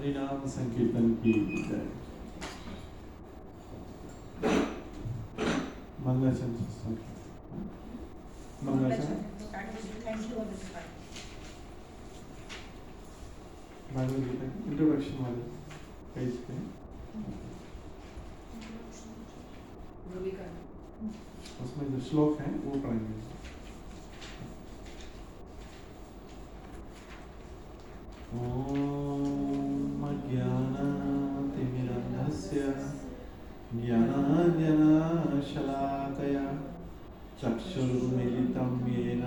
हरिनाम संकीर्तन की जय। मंगलाचरण भगवद गीता की इंट्रोडक्शन वाले पेज पे उसमें जो श्लोक है वो पढ़ेंगे। ओम अज्ञानातिमिरन्धस्य ज्ञानाञ्जनशलाकया चक्षुरुन्मीलितं येन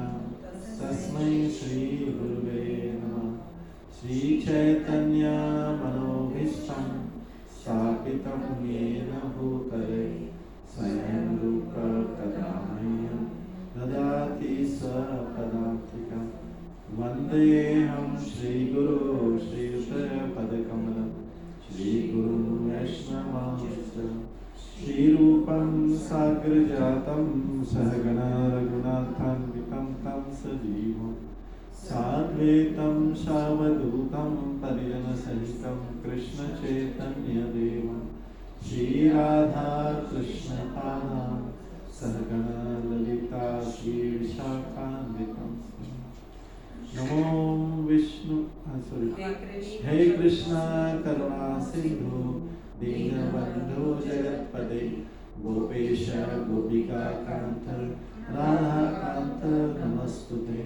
तस्मै श्रीगुरुवे नमः। श्रीचैतन्यमनोभीष्टं स्थापितं येन भूतले स्वयं रूप कदा मह्यं ददाति स्वपदान्तिकम्। वन्देऽहं श्रीगुरो श्रीयुतपदकमलं श्रीगुरुं वैष्णवांश्च श्रीरूपं साग्रजातं सहगणा रघुनाथान्वितं तं सजीवं साद्वैतं सावधूतं परिजनसहितं कृष्णचैतन्यदेवं श्रीराधा कृष्णपादां सहगणा ललिता श्रीविशाखान्वितं। नमो विष्णु हे कृष्णा करुणा सिंधु दीनबंधु जगत्पते गोपेश गोपिका कांत राधा कांत नमस्तुते।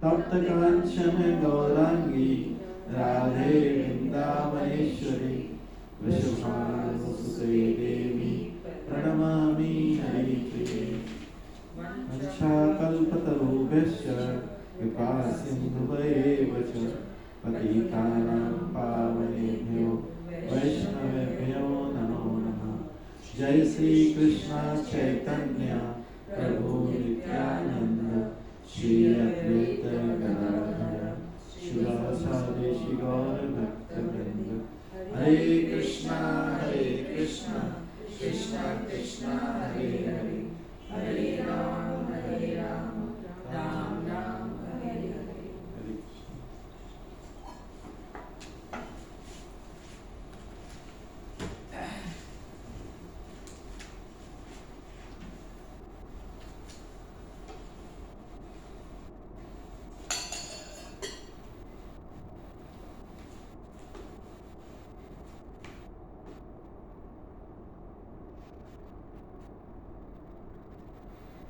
तप्त कांचन गौरांगी राधे वृंदावनेश्वरी वृषभानुसुते देवी प्रणमामि हरिप्रिये। वंशाकल्पतरुभ्यश्च कृपा सिन्धुभ्येव च पतितानां पावनेभ्यो वैष्णवेभ्यो नमो नमः। जय श्री कृष्ण चैतन्य प्रभु नित्यानंद श्री अद्वैत गदाधर शिवासादि गौर भक्तवृंद। हरे कृष्णा कृष्णा कृष्णा हरे हरे हरे राम राम राम हरे हरे।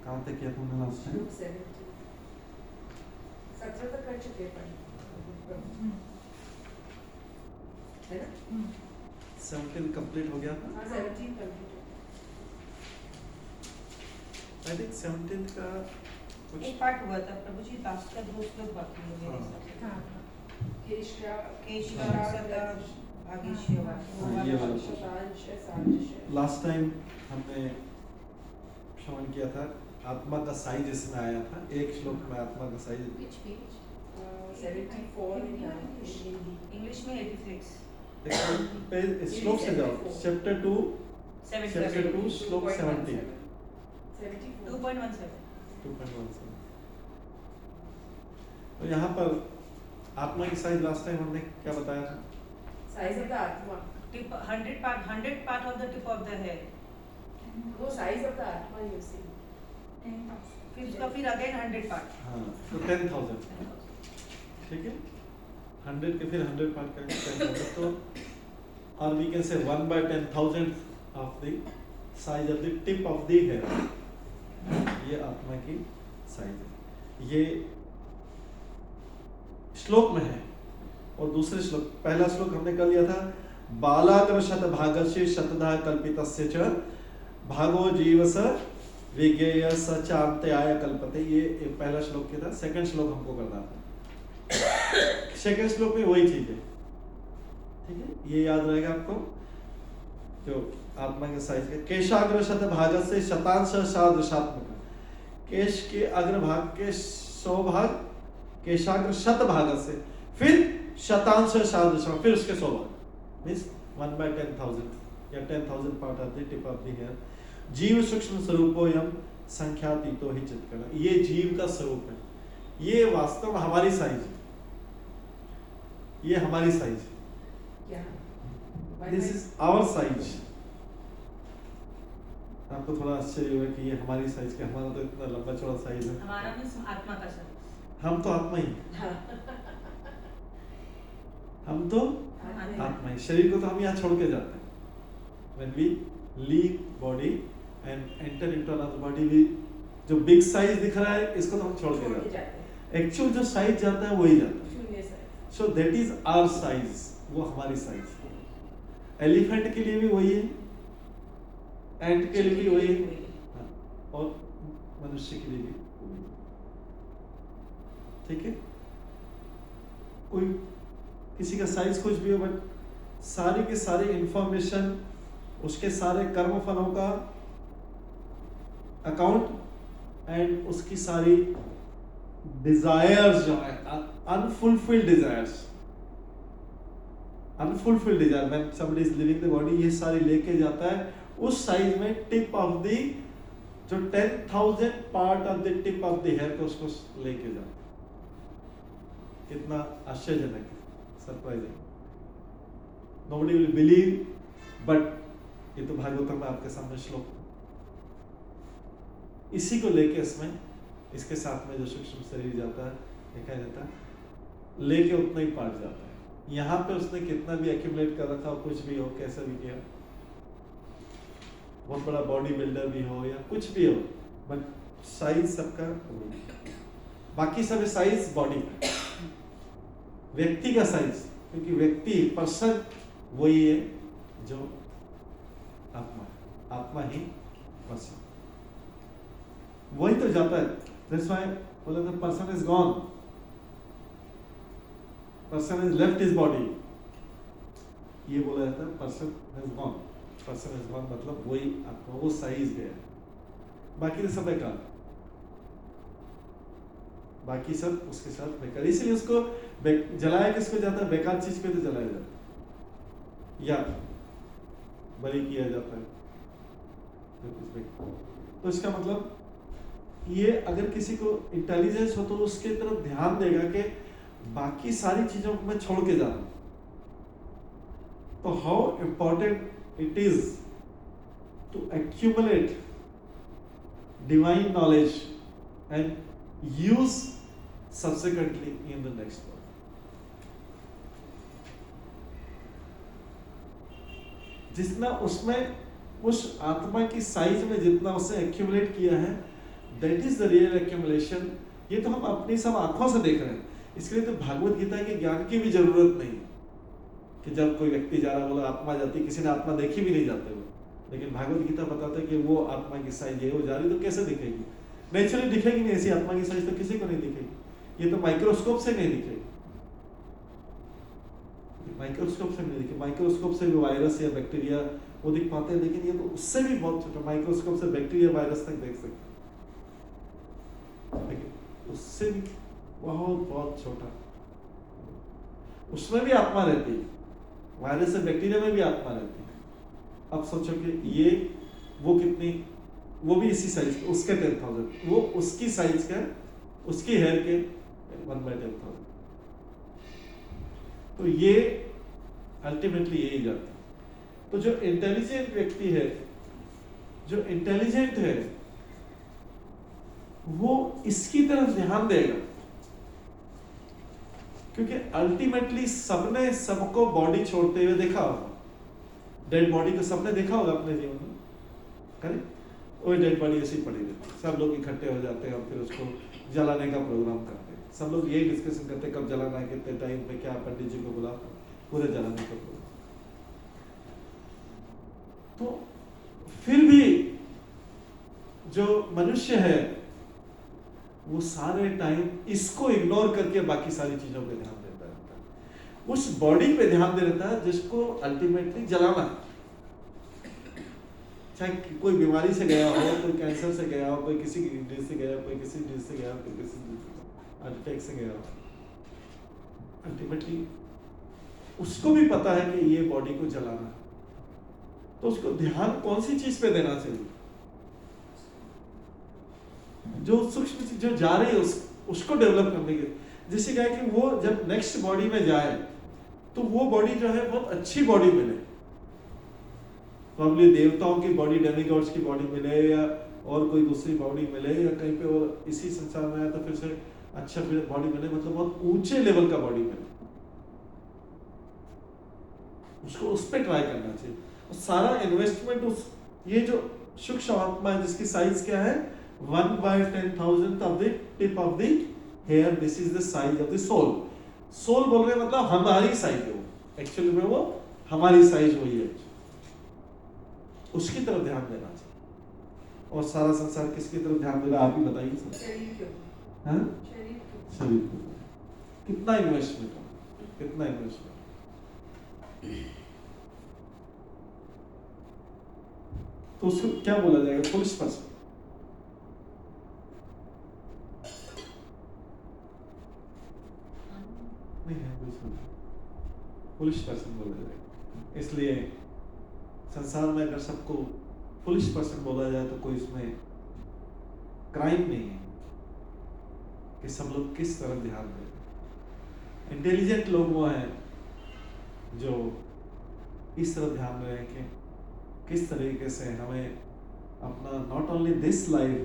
कहाँ तक किया तुमने लास्ट टाइम? 17 तक कर चुके हैं है ना? 17 कंप्लीट हो गया था। 17 कंप्लीट। आई थिंक 17 का कुछ एक पार्ट हुआ था प्रभु जी, लास्ट का 2 श्लोक बाकी हो गए। हाँ लास्ट टाइम हमने श्रवण किया था आत्मा का साइज इसमें आया था। एक श्लोक में आत्मा का साइज 74 इंग्लिश में 86 श्लोक से जाओ। चैप्टर 2 श्लोक 70 2.17। तो यहाँ पर आत्मा की साइज लास्ट टाइम हमने क्या बताया था? साइज ऑफ द आत्मा tip 100 part of the tip of the head। वो साइज ऑफ द आत्मा यू सी। फिर उसका फिर अगेन 100 part। हाँ तो 10,000 ठीक है। 100 के फिर 100 पार्ट करेंगे 10,000। तो और we can say 1/10,000 of the size of the tip of the hair. ये आत्मा की साइज है। ये श्लोक में है। और दूसरे श्लोक, पहला श्लोक हमने कर लिया था बालाग्र शतभागस्य शतधा कल्पितस्य च भागो जीवस विज्ञेय सचान्त्याय कल्पते। ये पहला श्लोक क्या था। सेकंड श्लोक हमको करना था। सेकंड श्लोक में वही चीज है ठीक है। ये याद रहेगा आपको जो आत्मा के साइज के। केशाग्र शतभागस्य शतांश सादृशात्मक। केश के अग्रभाग के 100 भाग केशाग्र शतभाग से फिर शतांश सादृश फिर उसके 100 भाग मींस 1/10,000 या 10,000 part of the tip of the hair. जीव सूक्ष्म स्वरूपोयम संख्यातीतो ही चित्कर्ण। ये जीव का स्वरूप है। ये वास्तव में हमारी साइज है। ये हमारी साइज है क्या? This is our size. आपको थोड़ा आश्चर्य होगा कि ये हमारी साइज का, हमारा तो इतना लंबा चौड़ा साइज है। हमारा मीन्स आत्मा का शरीर। हम तो आत्मा ही, हाँ। हम तो आत्मा ही। शरीर को तो हम यहाँ छोड़ के जाते हैं। When we leave body and enter into another body, we जो बिग साइज दिख रहा है इसको तो हम छोड़ के जाते हैं। एक्चुअल जो साइज जाता है वही जाता है। शून्य size. So that is our size, वो हमारी साइज। एलिफेंट के लिए भी वही है, एंट के लिए भी वही है, हाँ, और मनुष्य के लिए भी वही है। ठीक है, कोई किसी का साइज कुछ भी हो, बट सारी की सारी इंफॉर्मेशन, उसके सारे कर्म फलों का अकाउंट एंड उसकी सारी डिजायर्स जो है, unfulfilled desires, unfulfilled Dzire when somebody is living the body, ये सारी लेके जाता है उस साइज में, टिप ऑफ द जो 10,000 part of the tip of the hair को उसको लेके जाता है। कितना आश्चर्यजनक है, surprising. Nobody will believe, but ये तो भागवतम में आपके सामने श्लोक, इसी को लेके इसमें, इसके साथ में जो सूक्ष्म शरीर जाता है, देखा जाता है, लेके उतना ही पार्ट जाता है। यहाँ पे उसने कितना भी एक्यूमुलेट कर रखा हो, कुछ भी हो, कैसा भी किया, बहुत बड़ा बॉडी बिल्डर भी हो या कुछ भी हो, बट साइज सबका बाकी सब साइज बॉडी का, व्यक्ति का साइज, क्योंकि व्यक्ति पर्सन वही है जो आत्मा, आत्मा ही पर्सन, वही तो जाता है। दैट्स व्हाई बोला था person is gone, person is left his body, ये बोला जाता है person is gone. Person is gone मतलब वही आत्मा, वो साइज गया, बाकी तो सब बेकार, बाकी सब उसके साथ बेकार। इसलिए उसको जलाया किसको जाता है? बेकार चीज पे तो जलाया जाता है या बलि किया जाता है। तो इसका मतलब ये, अगर किसी को इंटेलिजेंस हो तो उसके तरफ ध्यान देगा कि बाकी सारी चीजों को मैं छोड़ के जा रहा हूं। तो how important it is to accumulate divine knowledge and use subsequently in the next one. जितना उसमें, उस आत्मा की साइज में जितना उसने एक्यूमुलेट किया है, that is the real accumulation. ये तो हम अपनी सब आंखों से देख रहे हैं। इसके लिए तो भागवत गीता के ज्ञान की भी जरूरत नहीं कि जब कोई व्यक्ति जा रहा, बोला आत्मा जाती, किसी ने आत्मा देखी भी नहीं जाते हुए, लेकिन भागवत गीता बताता है कि वो आत्मा की साइज है, वो जा रही तो कैसे दिखेगी? नेचुरली दिखेगी नहीं, ऐसी आत्मा की साइज तो किसी को नहीं दिखेगी। ये तो माइक्रोस्कोप से नहीं दिखेगी, माइक्रोस्कोप से नहीं दिखेगी। माइक्रोस्कोप से भी वायरस या बैक्टीरिया वो दिख पाते हैं, लेकिन ये तो उससे भी बहुत छोटा, माइक्रोस्कोप से बैक्टीरिया वायरस तक देख सकते हैं, लेकिन उससे भी बहुत बहुत छोटा, उसमें भी आत्मा रहती है। वायरस से बैक्टीरिया में भी आत्मा रहती है। अब सोचो कि ये वो कितनी, वो भी इसी साइज, उसके 10,000, वो उसकी साइज का, उसकी हेयर के 1/10,000। तो ये अल्टीमेटली यही जाता है। तो जो इंटेलिजेंट व्यक्ति है, जो इंटेलिजेंट है, वो इसकी तरफ ध्यान देगा, क्योंकि अल्टीमेटली सबने सबको बॉडी छोड़ते हुए देखा होगा। डेड बॉडी को सबने देखा होगा अपने जीवन में, करेक्ट? वही डेड बॉडी ऐसी पड़ी रहती है, सब लोग इकट्ठे हो जाते हैं और फिर उसको जलाने का प्रोग्राम करते हैं। सब लोग यही डिस्कशन करते हैं कब जलाना है, कितने टाइम पे, क्या पंडित जी को बुलाते हैं, पूरे जलाने का प्रोग्राम। तो फिर भी जो मनुष्य है वो सारे टाइम इसको इग्नोर करके बाकी सारी चीजों पे ध्यान देता रहता है, उस बॉडी पे ध्यान दे रहता है जिसको अल्टीमेटली जलाना है। चाहे कोई बीमारी से गया हो, कोई कैंसर से गया हो, कोई किसी डिजीज से गया हो, कोई किसी डिजीज से गया हो, कोई किसी हार्ट अटैक से गया हो, अल्टीमेटली उसको भी पता है कि ये बॉडी को जलाना है। तो उसको ध्यान कौन सी चीज पे देना चाहिए? जो सूक्ष्म चीज जो जा रही है उसको डेवलप करने के, जिससे क्या है कि वो जब नेक्स्ट बॉडी में जाए तो वो बॉडी जो है बहुत अच्छी बॉडी मिले, प्रॉब्ली देवताओं की बॉडी, डेमिगॉड्स की बॉडी मिले, या और कोई दूसरी बॉडी मिले, या कहीं पे और इसी संसार में आया तो फिर से अच्छा बॉडी मिले, मतलब बहुत ऊंचे लेवल का बॉडी मिले, उसको उस पर ट्राई करना चाहिए। और सारा इन्वेस्टमेंट उस, ये जो सूक्ष्म आत्मा है जिसकी साइज क्या है 1/10,000 of the tip of the hair, this is the size of the soul. Soul बोल रहे मतलब हमारी साइज है वो, एक्चुअली में वो हमारी साइज वही है, उसकी तरफ ध्यान देना चाहिए। और सारा संसार किसकी तरफ ध्यान दे रहा है आप ही बताइए सर। शरीर के ऊपर, हाँ? शरीर के ऊपर। शरीर के ऊपर कितना इन्वेस्टमेंट हो, कितना इन्वेस्टमेंट, तो उसको क्या बोला जाएगा, फुलिश पर्सन। नहीं है बिल्कुल, फुलिश पर्सन बोला जाएगा। इसलिए संसार में अगर सबको फुलिश पर्सन बोला जाए तो कोई इसमें क्राइम नहीं है कि सब लोग किस तरफ ध्यान दें। इंटेलिजेंट लोग वो हैं जो इस तरफ ध्यान रहे हैं कि किस तरीके से हमें अपना not only this life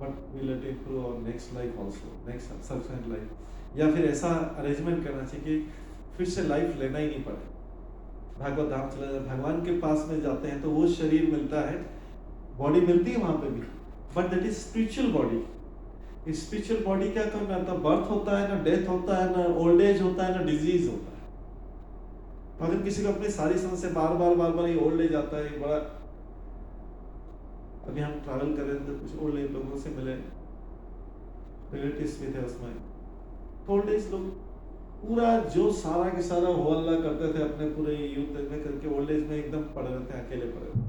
but we let improve और next life also, next subsequent life, या फिर ऐसा अरेंजमेंट करना चाहिए कि फिर से लाइफ लेना ही नहीं पड़े। भागवत धाम चला जाए, भगवान के पास में जाते हैं तो वो शरीर मिलता है, बॉडी मिलती है वहां पे भी, but that is spiritual body. Spiritual body क्या करना, ना बर्थ होता है, ना डेथ होता है, ना ओल्ड एज होता है, ना डिजीज होता है। तो अगर किसी को अपनी सारी समस्या बार बार ये ओल्ड एज आता है, बड़ा, अभी हम ट्रैवल कर रहे थे तो कुछ ओल्ड एज लोगों से मिले, रिलेटिव्स भी थे उसमें, तो ओल्ड एज लोग पूरा जो सारा के सारा हो हल्ला करते थे अपने पूरे यूथ में करके ओल्ड एज में एकदम पड़े रहते हैं, अकेले पड़े रहते,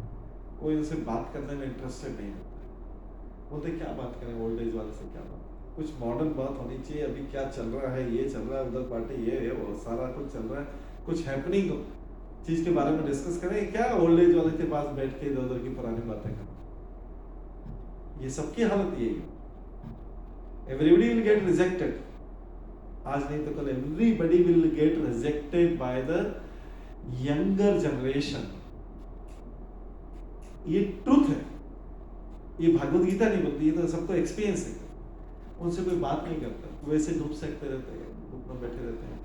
कोई उनसे बात करने में इंटरेस्टेड नहीं होता। बोलते क्या बात करें ओल्ड एज वाले से, क्या बात, कुछ मॉडर्न बात होनी चाहिए, अभी क्या चल रहा है, ये चल रहा है, उधर पार्टी ये है, वो सारा कुछ चल रहा है, कुछ हैपनिंग चीज के बारे में डिस्कस करें, क्या ओल्ड एज वाले के पास बैठ के इधर उधर की पुरानी बातें करें। ये सबकी हालत यही है। एवरीबडी विल गेट रिजेक्टेड, आज नहीं तो कल everybody will get rejected by the younger generation. ये ट्रूथ है, ये भागवत गीता नहीं बोलती, ये तो सबको एक्सपीरियंस है। उनसे कोई बात नहीं करता, वैसे धूप सेकते रहते हैं, धूप में बैठे रहते हैं।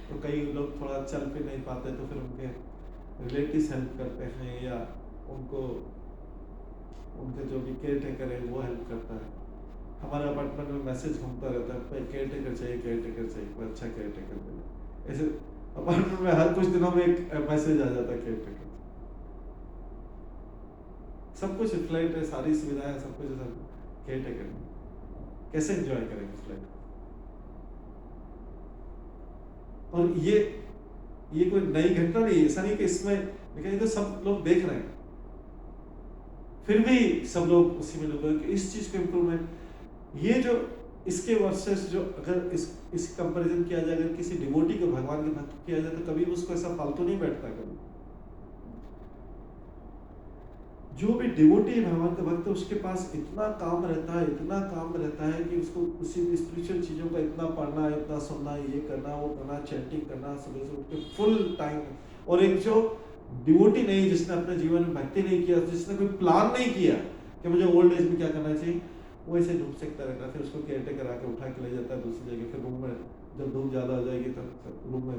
तो कई लोग थोड़ा चल फिर नहीं पाते तो फिर उनके रिलेटिव्स हेल्प करते हैं, या उनको उनके जो भी केयर टेकर है वो हेल्प करता है। हमारे अपार्टमेंट में मैसेज घूमता रहता है, केयर टेकर चाहिए, केयर टेकर चाहिए, कोई अच्छा केयर टेकर मिले। ऐसे अपार्टमेंट में हर कुछ दिनों में एक मैसेज आ जाता है केयर टेकर। सब कुछ फ्लैट है, सारी सुविधाएं सब कुछ, सब केयर टेकर कैसे एंजॉय करेंगे फ्लैट। और ये कोई नई घटना नहीं है, ऐसा नहीं कि इसमें, लेकिन ये तो सब लोग देख रहे हैं, फिर भी सब लोग उसी में डूबे कि इस चीज को इम्प्रूवमेंट, ये जो इसके वर्सेस जो अगर इस कंपैरिजन किया जाए, अगर किसी डिवोटी को भगवान के भक्त किया जाए तो कभी उसको ऐसा फालतू नहीं बैठता। कभी जो भी डिवोटी है भगवान का भक्त, उसके पास इतना काम रहता है, इतना काम रहता है कि उसको उसी स्पिरिचुअल चीजों का इतना पढ़ना, इतना सुनना, ये करना, वो करना, चैंटिंग करना, सुबह से उठ के फुल टाइम। और एक जो डिवोटी नहीं, जिसने अपने जीवन में भक्ति नहीं किया, जिसने कोई प्लान नहीं किया कि मुझे ओल्ड एज में क्या करना चाहिए, वो ऐसे धूप सेकता रहता है। फिर उसको केयर टेकर आके उठा के ले जाता है दूसरी जगह, फिर रूम में जब धूप ज्यादा हो जाएगी तो रूम में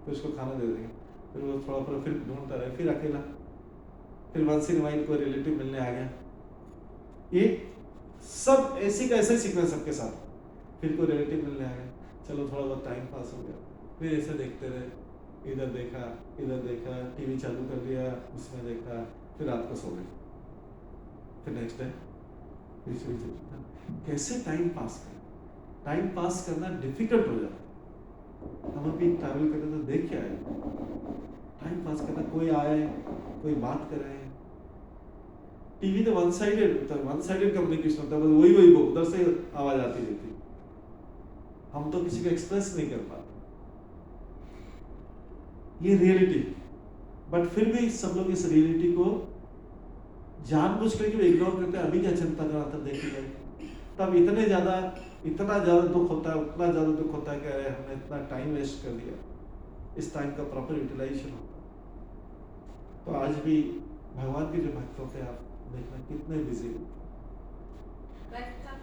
फिर उसको खाना दे देंगे, फिर वो थोड़ा फिर ढूंढता रहे, फिर अकेला, फिर वंस इन वाइल कोई रिलेटिव मिलने आ गया। ये सब ऐसी का ऐसे सीखना सबके साथ। फिर कोई रिलेटिव मिलने आ गया, चलो थोड़ा बहुत टाइम पास हो गया, फिर ऐसे देखते रहे, इधर देखा, टीवी चालू कर दिया, उसमें देखा, फिर रात को सो गए, फिर नेक्स्ट डे कैसे टाइम पास करें। टाइम पास करना डिफिकल्ट हो जाता है। हम अभी ट्रैवल करते तो देख क्या है, टाइम पास करना, कोई आए, कोई बात करे। टीवी तो वन साइडेड कम्युनिकेशन होता है, बस वही उधर से आवाज आती रहती, हम तो किसी को एक्सप्रेस नहीं कर पाते, ये रियलिटी। बट फिर भी सब लोग इस रियलिटी को जानबूझ करके इग्नोर करते हैं। अभी क्या चिंता करा था देखिए, तब इतना ज्यादा दुख होता है, उतना ज्यादा दुख होता है कि अरे हमने इतना टाइम वेस्ट कर दिया। इस टाइम का प्रॉपर यूटिलाइजेशन होता। तो आज भी भगवान के जो भक्त होते हैं, आप देखना कितने बिजी हो।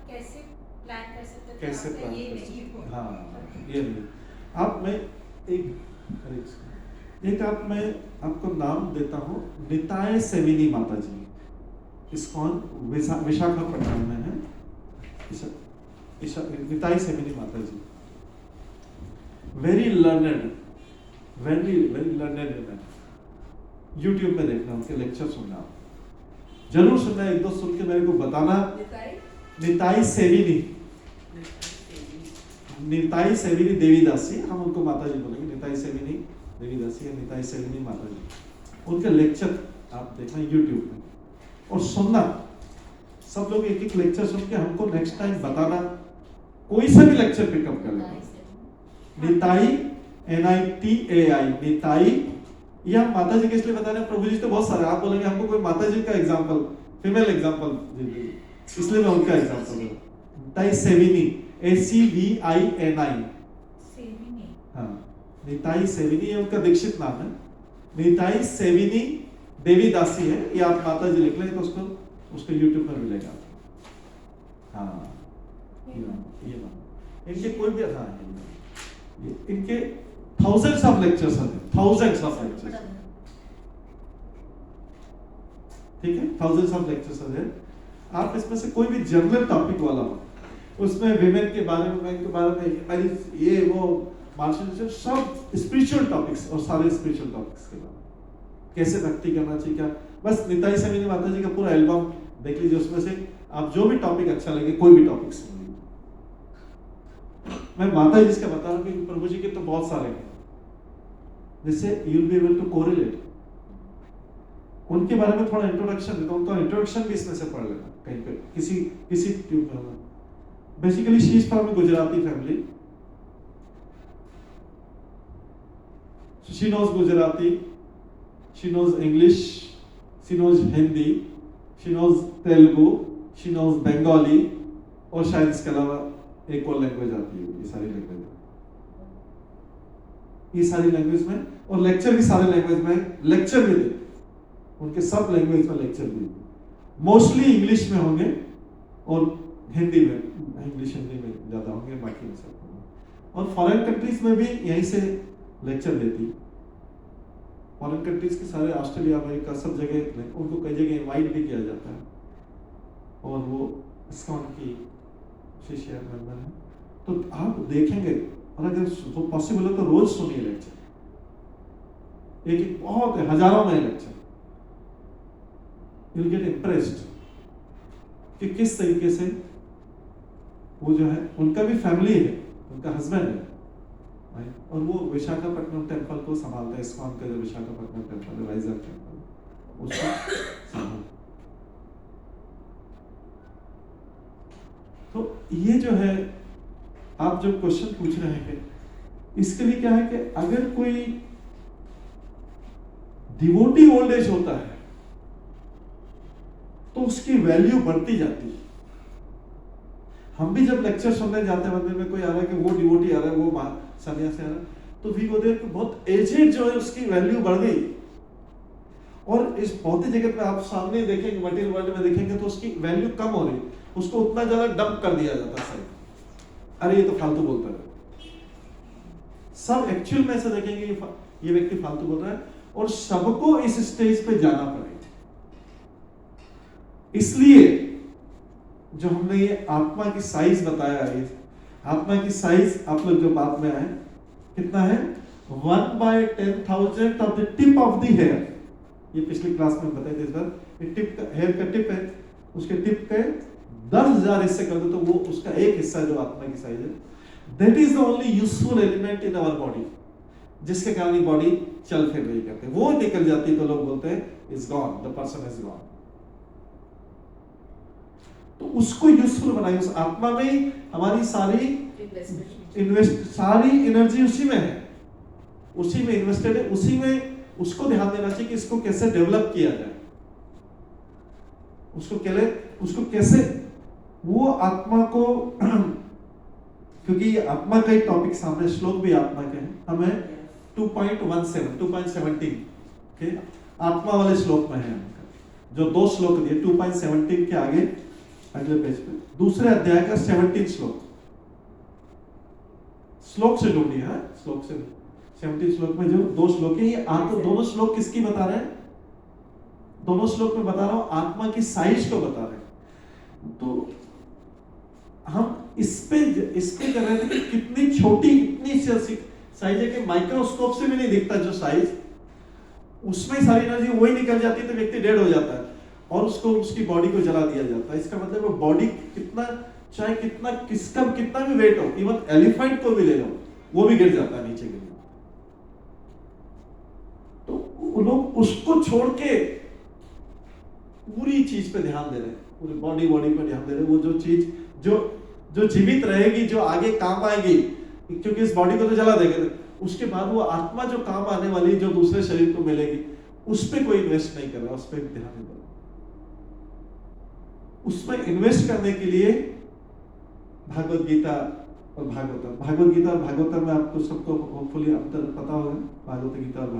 कैसे प्लान कर सकते थे? कैसे आपका प्लान ये कर नहीं सकते? हो। हाँ, ये नहीं। आप मैं एक आप मैं आपको नाम देता हूँ, निताय सेविनी माता जी। इस्कॉन विशाखापट्टनम में है। निताई सेविनी माता ji, very learned, very very learned है। यूट्यूब में देखना, उनके लेक्चर सुनना, जरूर सुनना, एक दो सुन के मेरे को बताना। निताई सेविनी, निताई सेविनी देवीदासी, हम उनको माता जी बोलेंगे। निताई सेविनी देवीदासी या निताई सेविनी माता जी, उनके लेक्चर आप देखना यूट्यूब में और सुनना। सब लोग एक एक लेक्चर सुन के हमको नेक्स्ट टाइम बताना, कोई सा भी लेक्चर पिकअप कर लेना। निताई NITAI, निताई। ये हम माता जी के इसलिए बता रहे हैं, प्रभु जी तो बहुत सारे, आप बोलेंगे हमको कोई माता जी का एग्जांपल, फीमेल एग्जांपल दीजिए, इसलिए मैं उनका एग्जांपल दूं। निताई सेविनी, SEVINI, हाँ, निताई सेविनी, ये उनका दीक्षित नाम है। निताई सेविनी देवीदासी है, ये आप माता जी लिख लें तो उसको यूट्यूब पर मिलेगा। हाँ, ये नाम इनके कोई भी, हाँ, इनके थाउजेंड्स ऑफ लेक्चर्स हैं, थाउजेंड्स ऑफ लेक्चर्स, ठीक है, थाउजेंड्स ऑफ लेक्चर्स हैं। आप इसमें से कोई भी जनरल टॉपिक वाला हो, उसमें विमेन के बारे में, के बारे में, ये वो मार्शल, सब स्पिरिचुअल टॉपिक्स, और सारे स्पिरिचुअल टॉपिक्स के बारे में, कैसे भक्ति करना चाहिए, क्या, बस निताई सेविनी माता जी का पूरा एल्बम देख लीजिए। उसमें से आप जो भी टॉपिक अच्छा लगे, कोई भी टॉपिक सुन लीजिए। मैं माता जी का बता रहा हूँ कि प्रभु जी के तो बहुत सारे हैं, जिससे you will be able to correlate. उनके बारे में थोड़ा इंट्रोडक्शन देता हूँ, तो इंट्रोडक्शन भी इसमें से पढ़ लेना कहीं पे, किसी ट्यूब में। Basically she is from Gujarati family, she knows Gujarati, she knows English, she knows Hindi, she knows Telugu, she knows Bengali, और शायद इसके अलावा एक और लैंग्वेज आती है। ये सारी लैंग्वेज में, और लेक्चर भी सारे लैंग्वेज में, लेक्चर भी दे उनके, सब लैंग्वेज में लेक्चर भी, मोस्टली इंग्लिश में होंगे और हिंदी में, इंग्लिश हिंदी में ज्यादा होंगे, बाकी में सब होंगे। और फॉरेन कंट्रीज में भी यहीं से लेक्चर देती। फॉरेन कंट्रीज के सारे, ऑस्ट्रेलिया, अमेरिका, सब जगह उनको कई जगह इनवाइट भी किया जाता है, और वो इस्कॉन की शिष्य मेंबर है। तो आप देखेंगे, और अगर पॉसिबल हो तो रोज सुनिए लेक्चर, एक बहुत हजारों में lecture, you will get impressed कि किस तरीके से वो जो है, उनका भी फैमिली है, उनका हस्बैंड है, और वो विशाखापट्टनम टेम्पल को संभालते हैं। इस्कॉन का जो विशाखापट्टनम टेम्पल है, वाइजर टेम्पल, उसको संभालते। तो ये जो है, आप जो क्वेश्चन पूछ रहे हैं, इसके लिए क्या है कि अगर कोई डिवोटी ओल्ड एज होता है तो उसकी वैल्यू बढ़ती जाती है। हम भी जब लेक्चर सुनने जाते हैं, मंदिर में कोई आ रहा है कि वो डिवोटी आ रहा है, वो सन्यासी आ रहा है, तो भी वो देख बहुत एजेड जो है, उसकी वैल्यू बढ़ गई। और इस भौतिक जगत में आप सामने देखेंगे, मटेरियल वर्ल्ड में देखेंगे, तो उसकी वैल्यू कम हो रही, उसको उतना ज्यादा डंप कर दिया जाता है। अरे ये तो फालतू बोलता है, सब एक्चुअल में ऐसा देखेंगे ये व्यक्ति फालतू बोल रहा है, और सबको इस स्टेज पे जाना पड़ेगा। इसलिए जो हमने ये आत्मा की साइज बताया है, आत्मा की साइज आप लोग जो बात में आए, कितना है, 1/10,000 of the tip of the hair. ये पिछली क्लास में बताया था। इस बार ये टिप का, हेयर का टिप है, उसके टिप के 10,000 हिस्से कर दो तो वो उसका एक हिस्सा जो आत्मा की साइज है, that is the only useful element in our body, जिसके कारण बॉडी चल फिर रही करते। वो निकल जाती तो लोग बोलते हैं is gone, the person is gone. तो उसको यूजफुल बनाइए। उस आत्मा में हमारी सारी सारी एनर्जी उसी में है, उसी में इन्वेस्टेड है, उसी में उसको ध्यान देना चाहिए कि इसको कैसे डेवलप किया जाए, उसको कैसे वो आत्मा को क्योंकि ये आत्मा का ही टॉपिक सामने, श्लोक भी आत्मा के हैं, हमें 2.17 ओके, आत्मा वाले श्लोक में है उनका, जो 2 श्लोक दिए 2.17 के आगे अगले पेज पे दूसरे अध्याय का 17 श्लोक से ढूंढिए, हाँ श्लोक से 17 श्लोक में जो 2 श्लोक है, ये आपको दोनों श्लोक किसकी बता रहे हैं? दोनों श्लोक में बता रहा हूं आत्मा की साइज को बता रहे हैं। तो हम इस पे कर रहे थे कि कितनी छोटी, इतनी साइज है कि माइक्रोस्कोप से भी नहीं दिखता जो साइज, उसमें सारी एनर्जी वही निकल जाती है तो व्यक्ति डेड हो जाता है और उसको उसकी बॉडी को जला दिया जाता है। इसका मतलब वो बॉडी कितना, चाहे कितना किसका कितना भी वेट हो, इवन एलिफेंट को भी ले लो वो भी गिर जाता है नीचे गिर। तो वो लोग उसको छोड़ के पूरी चीज पे ध्यान दे रहे हैं, पूरी बॉडी पे ध्यान दे रहे हैं। वो जो चीज जो जीवित रहेगी, जो आगे काम आएगी, क्योंकि इस बॉडी को तो जला देंगे, उसके बाद वो आत्मा जो काम आने वाली, जो दूसरे शरीर को मिलेगी, उस पर कोई इन्वेस्ट नहीं कर रहा, उस पर ध्यान नहीं दे रहा। उसमें इन्वेस्ट करने के लिए भागवत गीता और भागवतम में आपको सबको होपफुली अंतर पता होगा, भागवत गीता और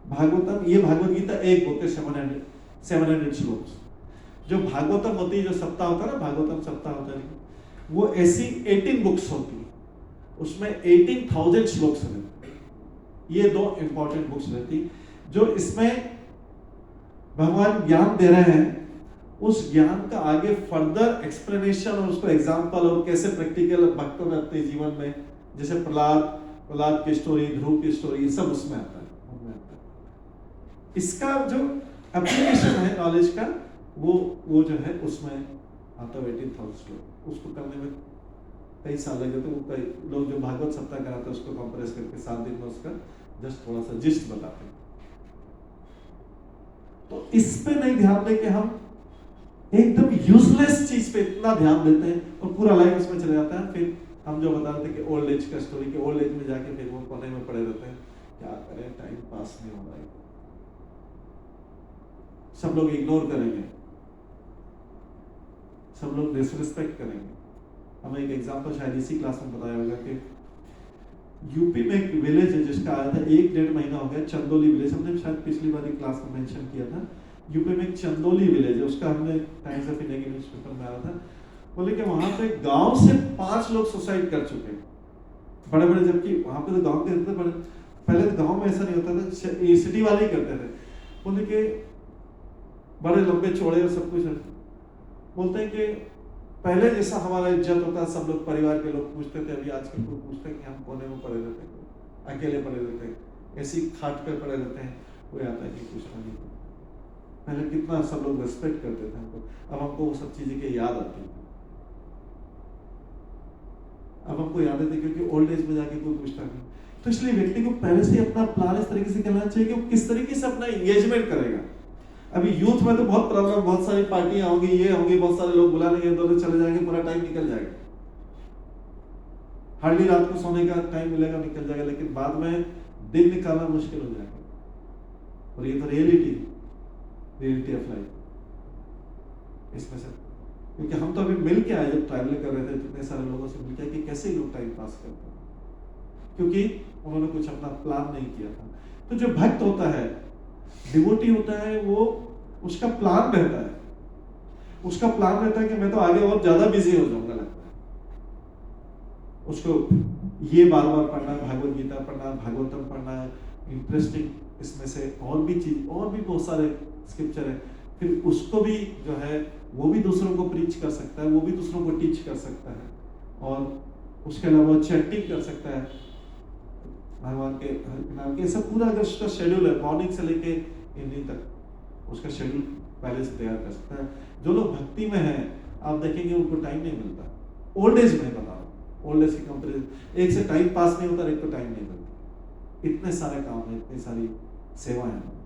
भागवतम। ये भागवत गीता एक बुक है, 700 श्लोक। जो भागवतम होती है, जो सप्ताह होता है ना, भागवतम सप्ताह होता है, वो ऐसी 18 बुक्स होती है, उसमें 18,000 श्लोक रहते। ये 2 इंपॉर्टेंट बुक्स रहती, जो इसमें भगवान ज्ञान दे रहे हैं, उस ज्ञान का आगे फर्दर एक्सप्लेनेशन और उसको एग्जाम्पल और कैसे प्रैक्टिकल भक्तों में अपने जीवन में, जैसे प्रहलाद की स्टोरी, ध्रुव की स्टोरी, ये सब उसमें आता है। इसका जो एप्लीकेशन है नॉलेज का, वो जो है उसमें आता है 18,000 श्लोक। उसको करने में कई साल लगे थे। वो कई लोग जो भागवत सप्ताह कराते हैं उसको कंप्रेस करके 7 दिन में उसका जस्ट थोड़ा सा जिस्ट बताते हैं। तो इस पे नहीं ध्यान दे के हम एकदम यूजलेस चीज पे इतना ध्यान देते हैं और पूरा लाइफ उसमें चले जाता है। फिर हम जो बता रहे थे कि ओल्ड एज का स्टोरी, कि ओल्ड एज में जाके फिर वो कोने में पड़े रहते हैं, क्या करें, टाइम पास नहीं हो रहा है, सब लोग इग्नोर करेंगे, सब लोग डिसरिस्पेक्ट करेंगे। हमें एक एग्जांपल शायद इसी क्लास में बताया होगा कि यूपी में एक विलेज है जिसका आया था 1-1.5 महीना हो गया, चंदोली विलेज। हमने शायद पिछली बार क्लास में मेंशन किया था। यूपी में एक चंदोली विलेज है, उसका हमने टाइम्स ऑफ इंडिया के न्यूज़पेपर में आया था। बोले कि वहां पे गांव से 5 लोग सुसाइड कर चुके हैं, बड़े-बड़े, जबकि वहां पे तो गांव के रहते बड़े, पहले तो गांव में ऐसा नहीं होता था, सिटी वाले ही करते थे। बोले कि बड़े लंबे चौड़े और सब कुछ। बोलते हैं कि पहले जैसा हमारा इज्जत होता, सब लोग परिवार के लोग पूछते थे, अभी आजकल कोई पूछते हैं कि हम कोने में पड़े रहते हैं, अकेले पड़े रहते हैं, ऐसी खाट पर पड़े रहते हैं, कोई आता है कि पूछना नहीं। पहले कितना सब लोग रिस्पेक्ट करते थे हमको, अब हमको वो सब चीजें की याद आती है। अब हमको याद आती है क्योंकि ओल्ड एज में जाके कोई पूछता नहीं। तो इसलिए व्यक्ति को पहले से अपना प्लान इस तरीके से करना चाहिए कि वो किस तरीके से अपना एंगेजमेंट करेगा। अभी यूथ में तो बहुत प्रॉब्लम, बहुत सारी पार्टियां होंगी, ये होंगी, बहुत सारे लोग बुला लेंगे, इधर चले जाएंगे, पूरा टाइम निकल जाएगा, हार्डली रात को सोने का टाइम मिलेगा, निकल जाएगा, लेकिन बाद में दिन निकालना मुश्किल हो जाएगा। और ये तो रियलिटी ऑफ लाइफ इसमें से, क्योंकि हम तो अभी मिल के आए, जब ट्रैवल कर रहे थे कितने सारे लोगों से मिल के कि कैसे लोग टाइम पास करते हैं, क्योंकि उन्होंने कुछ अपना प्लान नहीं किया था। तो जो भक्त होता है, डिवोटी होता है, वो उसका प्लान रहता है, उसका प्लान रहता है कि मैं तो आगे और ज्यादा बिजी हो जाऊंगा, लगता है उसको ये बार बार पढ़ना, भागवत गीता पढ़ना, भागवतम पढ़ना, इंटरेस्टिंग इसमें से और भी चीज, और भी बहुत सारे स्क्रिप्चर है। फिर उसको भी जो है वो भी दूसरों को प्रीच कर सकता है, वो भी दूसरों को टीच कर सकता है, और उसके अलावा चैटिंग कर सकता है भगवान के नाम के। सब पूरा अगर उसका शेड्यूल है, मॉर्निंग से लेके इवनिंग तक उसका शेड्यूल पहले से तैयार कर सकता है। जो लोग भक्ति में हैं, आप देखेंगे उनको टाइम नहीं मिलता। ओल्ड एज में बता रहा हूँ, ओल्ड एज की कंपेरिजन, एक से टाइम पास नहीं होता, एक को टाइम नहीं मिलता, इतने सारे काम है, इतनी सारी सेवाएं हैं।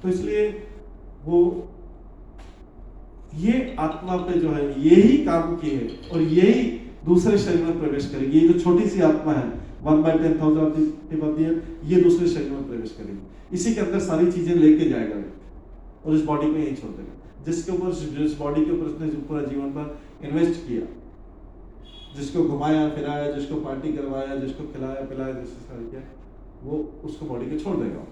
तो इसलिए वो ये आत्मा पे जो है यही काम की है और यही दूसरे शरीर में प्रवेश करेगी। ये जो छोटी सी आत्मा है 1/10,000 ऑफ द ईयर, ये दूसरे शरीर में प्रवेश करेगी। इसी के अंदर सारी चीजें लेके जाएगा और इस बॉडी को यही छोड़ देगा, जिसके ऊपर, जिस बॉडी के ऊपर उसने पूरा जीवन पर इन्वेस्ट किया, जिसको घुमाया फिराया, जिसको पार्टी करवाया, जिसको खिलाया पिलाया, जिसको सारा किया, वो उसको बॉडी को छोड़ देगा।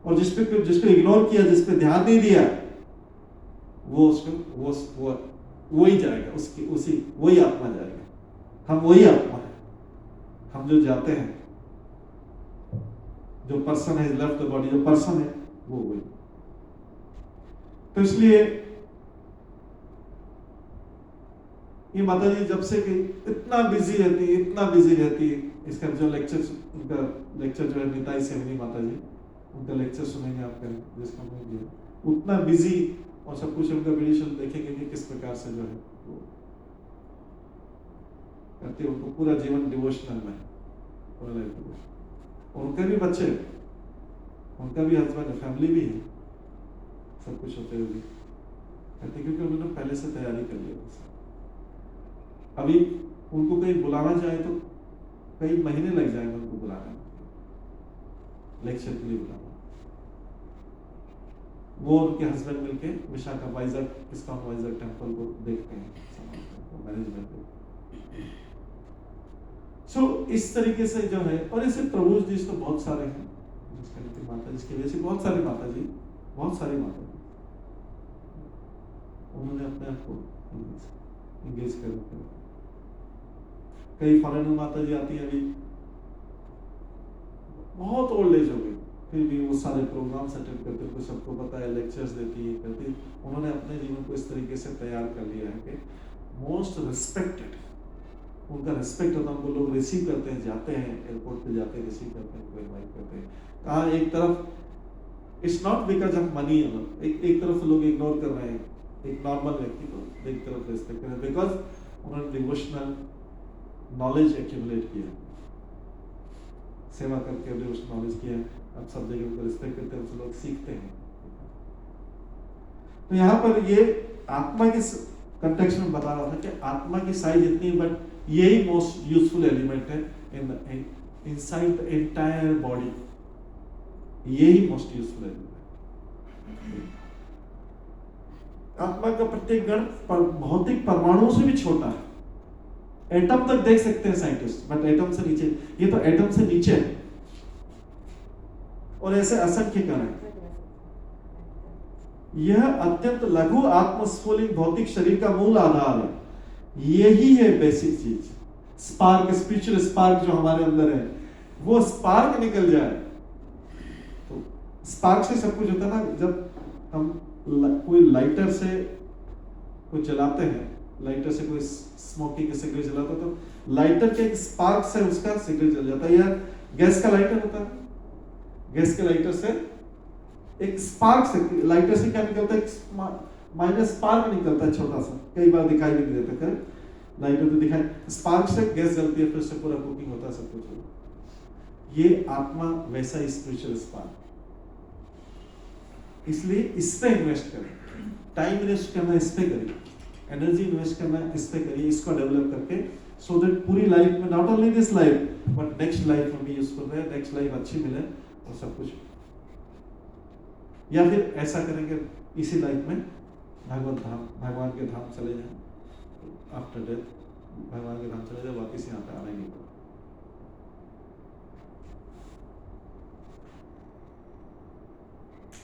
और जिसको इग्नोर किया, जिस पे ध्यान नहीं दिया, वो उसको वो ही जाएगा, वही आत्मा जाएगा। हम वही आत्मा है, हम जो जाते हैं, जो पर्सन है लेफ्ट द बॉडी, जो पर्सन है वो वही। तो इसलिए ये माता जी जब से कि इतना बिजी रहती है, इसका जो उनका लेक्चर जो है निताई सेवनी माता जी, उनका लेक्चर सुनेंगे आप करें, जिसका मुझे उतना बिजी, और सब कुछ उनका वीडियो देखेंगे कि किस प्रकार से जो है वो करते, उनको पूरा जीवन डिवोशनल में, पूरा लाइफ डिवोशन। और उनके भी बच्चे, उनका भी हस्बैंड है, फैमिली भी है, सब कुछ होते हुए भी कहते, क्योंकि उन्होंने पहले से तैयारी कर लिया। अभी उनको कहीं बुलाना चाहे तो कई महीने लग जाएंगे उनको बुलाने, लेक्चर के लिए बुलाना। वो उनके हस्बैंड मिलके विशाखा वाइजर इस्कॉन वाइजर टेम्पल को देखते हैं, मैनेजमेंट को। सो इस तरीके से जो है, और ऐसे प्रभु जी तो बहुत सारे हैं, माता जी की वजह से बहुत सारी माता जी उन्होंने अपने आप को इंगेज कर रखा। कई फॉरेनर माता जी आती है, अभी बहुत ओल्ड एज हो गई, फिर भी वो सारे प्रोग्राम्स अटेंड करते हैं, सबको पता है, लेक्चर्स देती है, करती। उन्होंने अपने जीवन को इस तरीके से तैयार कर लिया है कि मोस्ट रिस्पेक्टेड, उनका रिस्पेक्ट होता है, उनको लोग रिसीव करते हैं, जाते हैं एयरपोर्ट पे, जाते हैं रिसीव करते हैं, उनको इनवाइट करते हैं। कहाँ एक तरफ it's not because of money, एक तरफ लोग इग्नोर कर रहे हैं एक नॉर्मल व्यक्ति को, एक तरफ रिस्पेक्ट कर रहे हैं बिकॉज उन्होंने डिवोशनल नॉलेज एक्यूमुलेट किया, सेवा करके डिवोशनल नॉलेज किया। अब सब जगह उनको रिस्पेक्ट करते हैं, लोग सीखते हैं। तो यहाँ पर ये आत्मा के कंटेक्स्ट में बता रहा था कि आत्मा की साइज इतनी, बट यही मोस्ट यूजफुल एलिमेंट है in inside the entire body, यही मोस्ट यूजफुल एलिमेंट है। आत्मा का प्रत्येक कण भौतिक परमाणुओं से भी छोटा है, एटम तक देख सकते हैं साइंटिस्ट, बट एटम से नीचे, ये तो एटम से नीचे है, और ऐसे असंख्य कण हैं। यह अत्यंत लघु आत्मस्फुलिंग भौतिक शरीर का मूल आधार है। यही है बेसिक चीज। स्पार्क, स्पिरिचुअल स्पार्क जो हमारे अंदर है, वो स्पार्क निकल जाए तो स्पार्क से सब कुछ होता है ना। जब हम कोई लाइटर से कुछ जलाते हैं, लाइटर से कोई स्मोकिंग के सिगरेट जलाता है, तो लाइटर के एक स्पार्क से उसका सिगरेट जल जाता है। या गैस का लाइटर होता है, गैस के लाइटर से एक स्पार्क से, लाइटर से क्या निकलता है, माइनस स्पार्क निकलता है छोटा सा, कई बार दिखाई भी नहीं देता, कर लाइटर तो दिखाई, स्पार्क से गैस जलती है, फिर से पूरा कुकिंग होता है, सब कुछ होता है। ये आत्मा वैसा ही स्पिरिचुअल स्पार्क, इसलिए इस पे इन्वेस्ट करें, टाइम इन्वेस्ट करना इस पे करिए, एनर्जी इन्वेस्ट करना इस पे करिए, इसको डेवलप करके, सो दैट पूरी लाइफ में, not only this life but next life में भी यूजफुल रहे, नेक्स्ट लाइफ अच्छी मिले और सब कुछ। या फिर ऐसा करेंगे इसी लाइफ में भगवान के धाम चले जाएं, आफ्टर डेथ भगवान के धाम चले जाए, वापिस यहाँ पे आना ही नहीं पड़ा।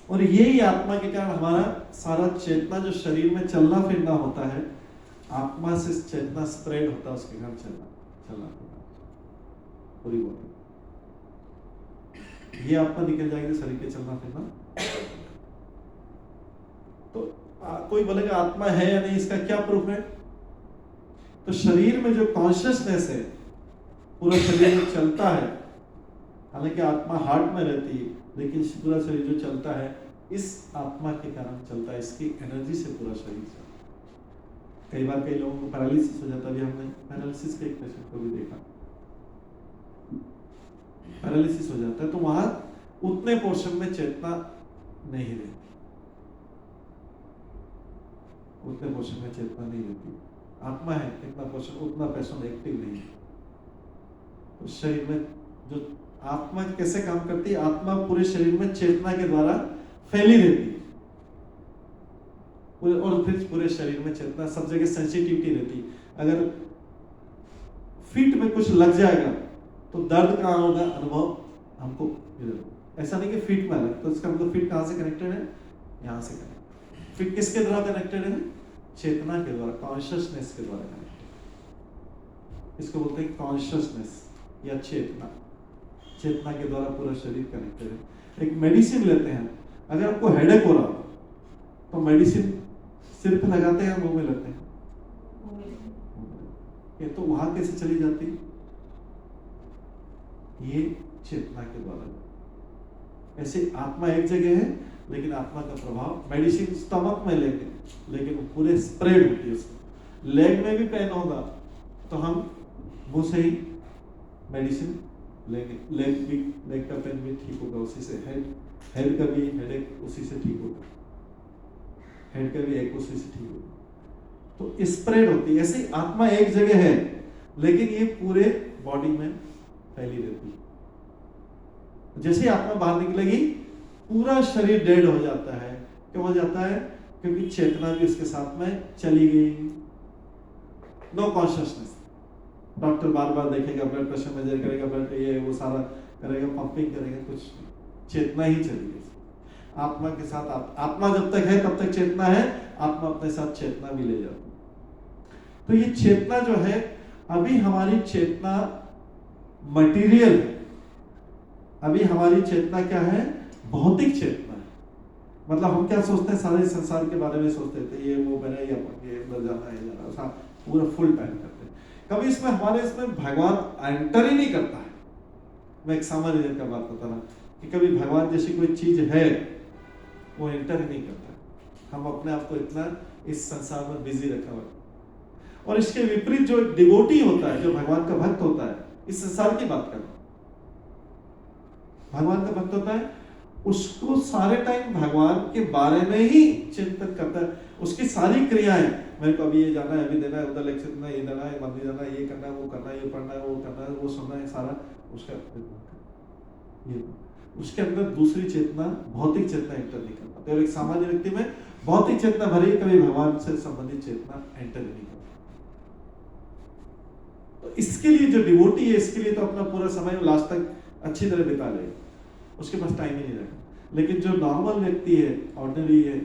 और यही आत्मा के कारण हमारा सारा चेतना जो शरीर में चलना फिरना होता है, आत्मा से चेतना स्प्रेड होता है, उसके कारण चलना फिरना पूरी बॉडी। ये आत्मा निकल जाएगी शरीर के चलना फिरना। तो कोई बोलेगा आत्मा है या नहीं, इसका क्या प्रूफ है? तो शरीर में जो कॉन्शियसनेस है, पूरा शरीर में चलता है, हालांकि आत्मा हार्ट में रहती है, लेकिन पूरा शरीर जो चलता है इस आत्मा के कारण चलता है, इसकी एनर्जी से पूरा शरीर चलता है। कई बार कई लोगों को पैरालिसिस हो जाता है, हमने पैरालिसिस के एक पेशेंट को भी देखा, पैरालिसिस हो जाता है तो वहां उतने पोर्शन में चेतना नहीं रहती, उतने पोर्शन में चेतना नहीं रहती। आत्मा है इतना पोर्शन, उतना पोर्शन एक्टिव नहीं है। तो शरीर में जो आत्मा कैसे काम करती है, आत्मा पूरे शरीर में चेतना के द्वारा फैली रहती है, और फिर पूरे शरीर में चेतना सब जगह सेंसिटिविटी रहती है। अगर फीट में कुछ लग जाएगा तो दर्द कहाँ होगा, अनुभव हमको इधर। ऐसा नहीं कि फीट में अलग, तो इसका मतलब फीट कहाँ से कनेक्टेड है, यहाँ से कनेक्टेड। फीट किसके द्वारा कनेक्टेड है, चेतना के द्वारा, कॉन्शियसनेस के द्वारा कनेक्टेड। इसको बोलते हैं कॉन्शियसनेस या चेतना। चेतना के द्वारा पूरा शरीर कनेक्टेड है। एक मेडिसिन लेते हैं, अगर आपको हेडेक हो रहा हो तो मेडिसिन सिर पे लगाते हैं, मुंह में लेते हैं, ये तो वहां कैसे चली जाती, ये चेतना के द्वारा। ऐसे आत्मा एक जगह है, लेकिन आत्मा का प्रभाव, मेडिसिन स्टमक में लेंगे लेकिन वो पूरे स्प्रेड होती है उसमें। लेग में भी पेन होगा तो हम मुंह से ही मेडिसिन लेंगे, लेग का पेन भी ठीक होगा उसी से, हेड का भी हेडेक उसी से ठीक होगा, हेड का भी एक उसी से ठीक होगा। तो स्प्रेड होती है। ऐसे आत्मा एक जगह है लेकिन ये पूरे बॉडी में फैली रहती है। जैसे आत्मा बाहर निकलेगी पूरा शरीर डेड हो जाता है। क्यों हो जाता है, क्योंकि चेतना भी उसके साथ में चली गई। No consciousness. डॉक्टर बार बार देखेगा, ब्लड प्रेशर मेजर करेगा, ब्लड ये वो सारा करेगा, पंपिंग करेगा, कुछ चेतना ही चली गई। आत्मा के साथ आत्मा जब तक है तब तक चेतना है, आत्मा अपने साथ चेतना भी ले जाती है। तो ये चेतना जो है, अभी हमारी चेतना मटेरियल है, अभी हमारी चेतना क्या है, भौतिक चेतना है। मतलब हम क्या सोचते हैं, सारे संसार के बारे में सोचते थे, ये वो बना, ये अंदर जाना है, जाना, ऐसा पूरा फुल टाइम करते हैं। कभी इसमें हमारे इसमें भगवान एंटर ही नहीं करता है। मैं एक सामान्य का बात बता रहा कि कभी भगवान जैसी कोई चीज है वो एंटर ही नहीं करता। हम अपने आप को इतना इस संसार में बिजी रखा हुआ। और इसके विपरीत जो डिवोटी होता है, जो भगवान का भक्त होता है, इस संसार की बात कर रहा हूं, भगवान का भक्त होता है, उसको सारे टाइम भगवान के बारे में ही चिंतन करता है। उसकी सारी क्रियाएं, मेरे को अभी ये जाना है, अभी देना है, उधर लेक्चर देना है, ये देना है, मंदिर जाना है, ये करना है, वो करना है, ये पढ़ना है, वो करना है, वो सुनना है, सारा उसका ये। उसके अंदर दूसरी चेतना, भौतिक चेतना एंटर नहीं कर पाती। और एक सामान्य व्यक्ति में भौतिक चेतना भरी, कभी भगवान से संबंधित चेतना एंटर नहीं कर पाती। तो इसके लिए जो डिवोटी है, इसके लिए तो अपना पूरा समय लास्ट तक अच्छी तरह बिता लेगा, उसके पास टाइम ही नहीं रहेगा। लेकिन जो नॉर्मल व्यक्ति है, ऑर्डिनरी है,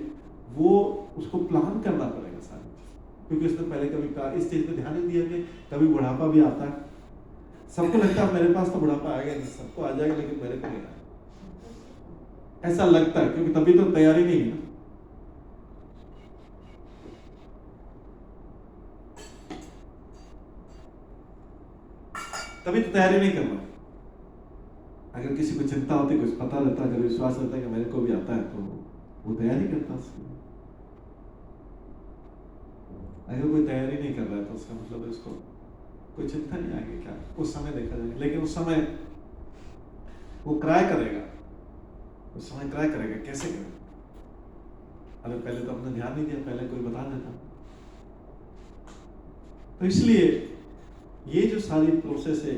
वो उसको प्लान करना पड़ेगा सारी चीज, क्योंकि उसने पहले कभी इस चीज पे ध्यान नहीं दिया कि कभी बुढ़ापा भी आता है। सबको लगता है मेरे पास तो बुढ़ापा आएगा नहीं, सबको आ जाएगा, लेकिन मेरे को नहीं आएगा, ऐसा लगता है, क्योंकि तभी तो तैयारी नहीं है ना। तभी तो तैयारी नहीं करना। अगर किसी को चिंता होती, कुछ पता रहता, अगर विश्वास रहता है कि मेरे को भी आता है, तो वो तैयारी करता उसकी। अगर कोई तैयारी नहीं कर रहा है तो उसका मतलब इसको कोई चिंता नहीं आएगी, क्या उस समय देखा जाएगा। लेकिन उस समय वो क्राई करेगा, उस समय क्राई करेगा, कैसे करेगा? अरे पहले तो अपने ध्यान नहीं दिया, पहले कोई बता देता। तो इसलिए ये जो सारी प्रोसेस है,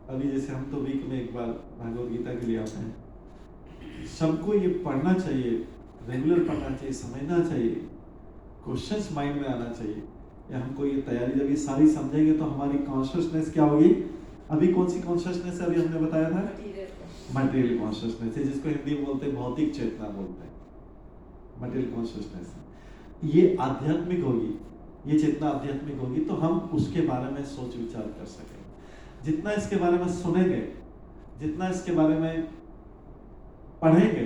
अभी जैसे हम तो वीक में एक बार भागवत गीता के लिए आते हैं, सबको ये पढ़ना चाहिए, रेगुलर पढ़ना चाहिए, समझना चाहिए, क्वेश्चंस माइंड में आना चाहिए। या हमको ये तैयारी, जब ये सारी समझेंगे तो हमारी कॉन्शियसनेस क्या होगी। अभी कौन सी कॉन्शियसनेस है, अभी हमने बताया था मटेरियल कॉन्शियसनेस है, जिसको हिंदी में बोलते हैं भौतिक चेतना बोलते हैं, मटेरियल कॉन्शियसनेस। ये आध्यात्मिक होगी, ये चेतना आध्यात्मिक होगी तो हम उसके बारे में सोच विचार कर सकेंगे। जितना इसके बारे में सुनेंगे, जितना इसके बारे में पढ़ेंगे,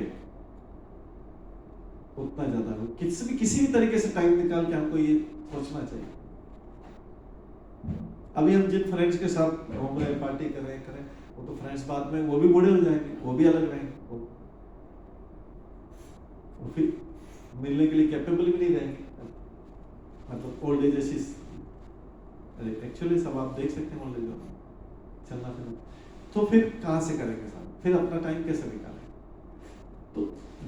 उतना ज्यादा हो। किसी भी तरीके से टाइम निकाल के हमको ये सोचना चाहिए। अभी हम जिन फ्रेंड्स के साथ घूम रहे, पार्टी कर रहे हैं, वो तो फ्रेंड्स बाद में वो भी बूढ़े हो जाएंगे, वो भी अलग रहेंगे, वो फिर मिलने के लिए कैपेबल भी नहीं रहेंगे। मतलब ओल्ड एज जैसी एक्चुअली सब आप देख सकते हैं, ओल्ड एज चलना फिरना, तो फिर कहाँ से करेंगे साहब, फिर अपना टाइम कैसे निकालेंगे? तो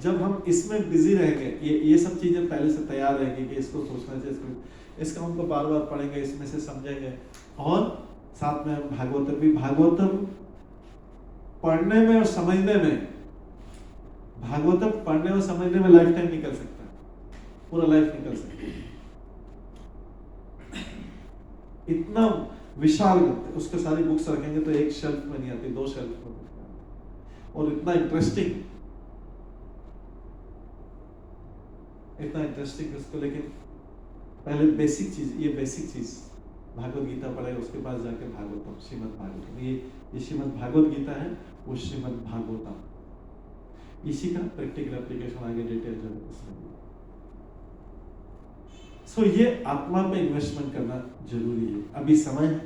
जब हम इसमें बिजी रहेंगे, ये सब चीजें पहले से तैयार रहेंगी कि इसको सोचना चाहिए, इसका हमको बार बार पढ़ेंगे, इसमें से समझेंगे। और साथ में भागवतम भी, भागवतम पढ़ने में और समझने में, भागवतम पढ़ने और समझने में लाइफ टाइम निकल सकता है, पूरा लाइफ निकल सकता है। इतना विशाल ग्रंथ है, उसके सारी बुक्स रखेंगे तो एक शेल्फ में नहीं आती, 2 शेल्फ में आती है। और इतना इंटरेस्टिंग इसको। लेकिन पहले बेसिक चीज, ये बेसिक चीज भागवत गीता पढ़े, उसके बाद जाके भागवतम, श्रीमद् भागवतम। ये श्रीमद् भागवत गीता है, वो श्रीमद् भागवतम, इसी का प्रैक्टिकल एप्लीकेशन आगे डिटेल जो है उसमें। सो ये आत्मा पे इन्वेस्टमेंट करना जरूरी है। अभी समय है,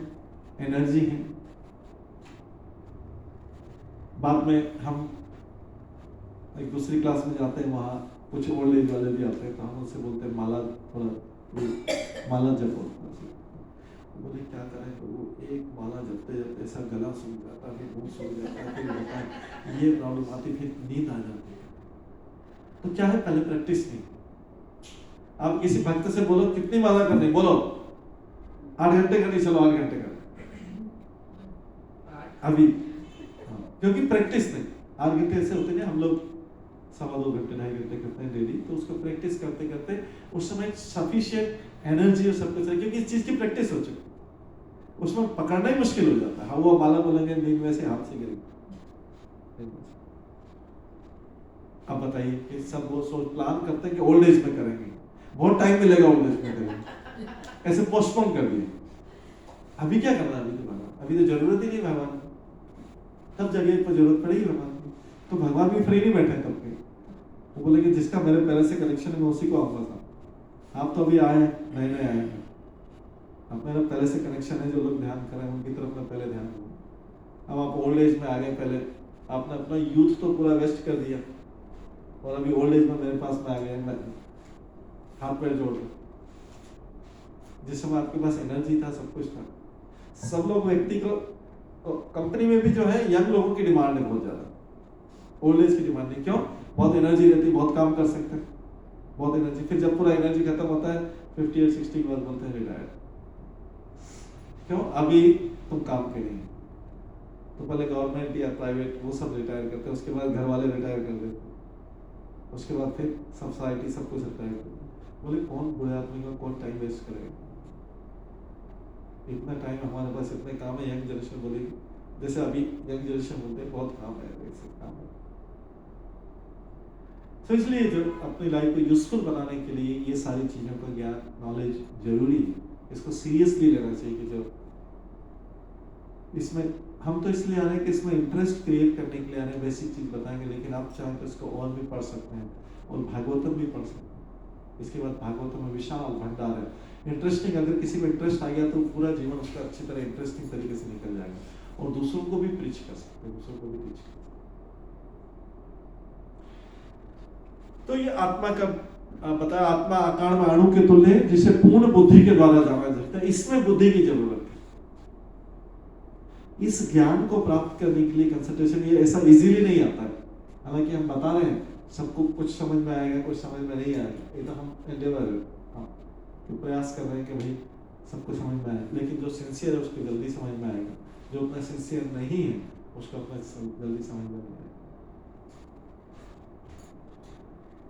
एनर्जी है। बाद में हम एक दूसरी क्लास में जाते हैं, वहाँ कुछ ओल्ड एज वाले भी आते हैं, तो हम उनसे बोलते हैं माला, थोड़ा माला जपो। बोले क्या करें, तो वो एक माला जपते जपते ऐसा गला सूख जाता है, मुंह सूख जाता है, फिर होता है ये प्रॉब्लम आती, फिर नींद आ जाती है। तो क्या है, पहले प्रैक्टिस नहीं। आप किसी भक्त से बोलो कितनी माला करनी, बोलो 8 घंटे करनी, चलो 8 घंटे कर अभी। क्योंकि प्रैक्टिस नहीं, 8 घंटे ऐसे होते नहीं, हम लोग 2.25 घंटे 2.5 घंटे करते हैं डेली। तो उसको प्रैक्टिस करते करते उस समय सफिशिएंट एनर्जी और सब कुछ है, क्योंकि इस चीज की प्रैक्टिस हो चुकी, उसमें पकड़ना ही मुश्किल हो जाता है। हाँ, वो माला बोलेंगे नींद में से हाथ से गिरेगी। अब बताइए कि सब वो सोच प्लान करते हैं कि ओल्ड एज में करेंगे, बहुत टाइम मिलेगा ओल्ड एज में करेंगे, ऐसे पोस्टपोन कर दिए। अभी क्या करना है, अभी तो भगवान, अभी तो जरूरत ही नहीं भगवान, तब जगह पर जरूरत पड़ेगी भगवान की। तो भगवान भी फ्री नहीं बैठे तब के। वो बोले कि जिसका मेरे पहले से कनेक्शन है मैं उसी को आऊंगा साहब। आप तो अभी आए हैं, नए नए आए हैं, अब मेरा पहले से कनेक्शन है, जो लोग ध्यान करें उनकी तरफ मैं पहले ध्यान दूंगा। अब आप ओल्ड एज में आ गए, पहले आपने अपना यूथ तो पूरा वेस्ट कर दिया, और अभी ओल्ड एज में मेरे पास में आ गए, मैं हाथ पैर जोड़ रहा। जिस समय आपके पास एनर्जी था, सब कुछ था, सब लोग व्यक्ति को, कंपनी में भी जो है यंग लोगों की डिमांड है बहुत ज्यादा, ओल्ड एज की डिमांड नहीं। क्यों? बहुत एनर्जी रहती है, बहुत काम कर सकते हैं, बहुत एनर्जी। फिर जब पूरा एनर्जी खत्म होता है 50 और 60 के बाद बोलते हैं रिटायर। क्यों? अभी तुम काम के नहीं। तो पहले गवर्नमेंट या प्राइवेट वो सब रिटायर करते हैं, उसके बाद घर वाले रिटायर कर देते, उसके बाद फिर सब सोसाइटी सब कुछ रिटायर करते। बोले कौन बूढ़े आदमी का कौन टाइम वेस्ट करेगा, इतना टाइम हमारे पास, इतने काम है। यंग जनरेशन बोलेगी, जैसे अभी यंग जनरेशन बोलते हैं बहुत काम है, वैसे काम है। तो इसलिए जो अपनी लाइफ को यूजफुल बनाने के लिए ये सारी चीजों का ज्ञान, नॉलेज जरूरी है। इसको सीरियसली लेना चाहिए कि जो इसमें हम तो इसलिए आ रहे हैं कि इसमें इंटरेस्ट क्रिएट करने के लिए आ रहे हैं, बेसिक चीज बताएंगे। लेकिन आप चाहें तो इसको और भी पढ़ सकते हैं, और भागवतम भी पढ़ सकते हैं। इसके बाद भागवतम में विशाल भंडार है, इंटरेस्टिंग। अगर किसी को इंटरेस्ट आ गया तो पूरा जीवन उसका अच्छी तरह इंटरेस्टिंग तरीके से निकल जाएगा, और दूसरों को भी प्रीच कर सकते हैं, दूसरों को भी प्रीच कर सकते हैं। तो ये आत्मा का बताया, आत्मा आकार में अणु के तुल्य है, जिसे पूर्ण बुद्धि के द्वारा जाना जाता है। इसमें बुद्धि की जरूरत है। इस ज्ञान को प्राप्त करने के लिए कंसंट्रेशन ये ऐसा इजीली नहीं आता है। हालांकि हम बता रहे हैं सबको, कुछ समझ में आएगा, कुछ समझ में नहीं आएगा, ये तो हम एंडेवर है, तो प्रयास कर रहे हैं कि भाई सबको समझ में आए। लेकिन जो सिंसियर है उसको जल्दी समझ में आएगा, जो उतना सिंसियर नहीं है उसको उतना जल्दी समझ में नहीं आएगा।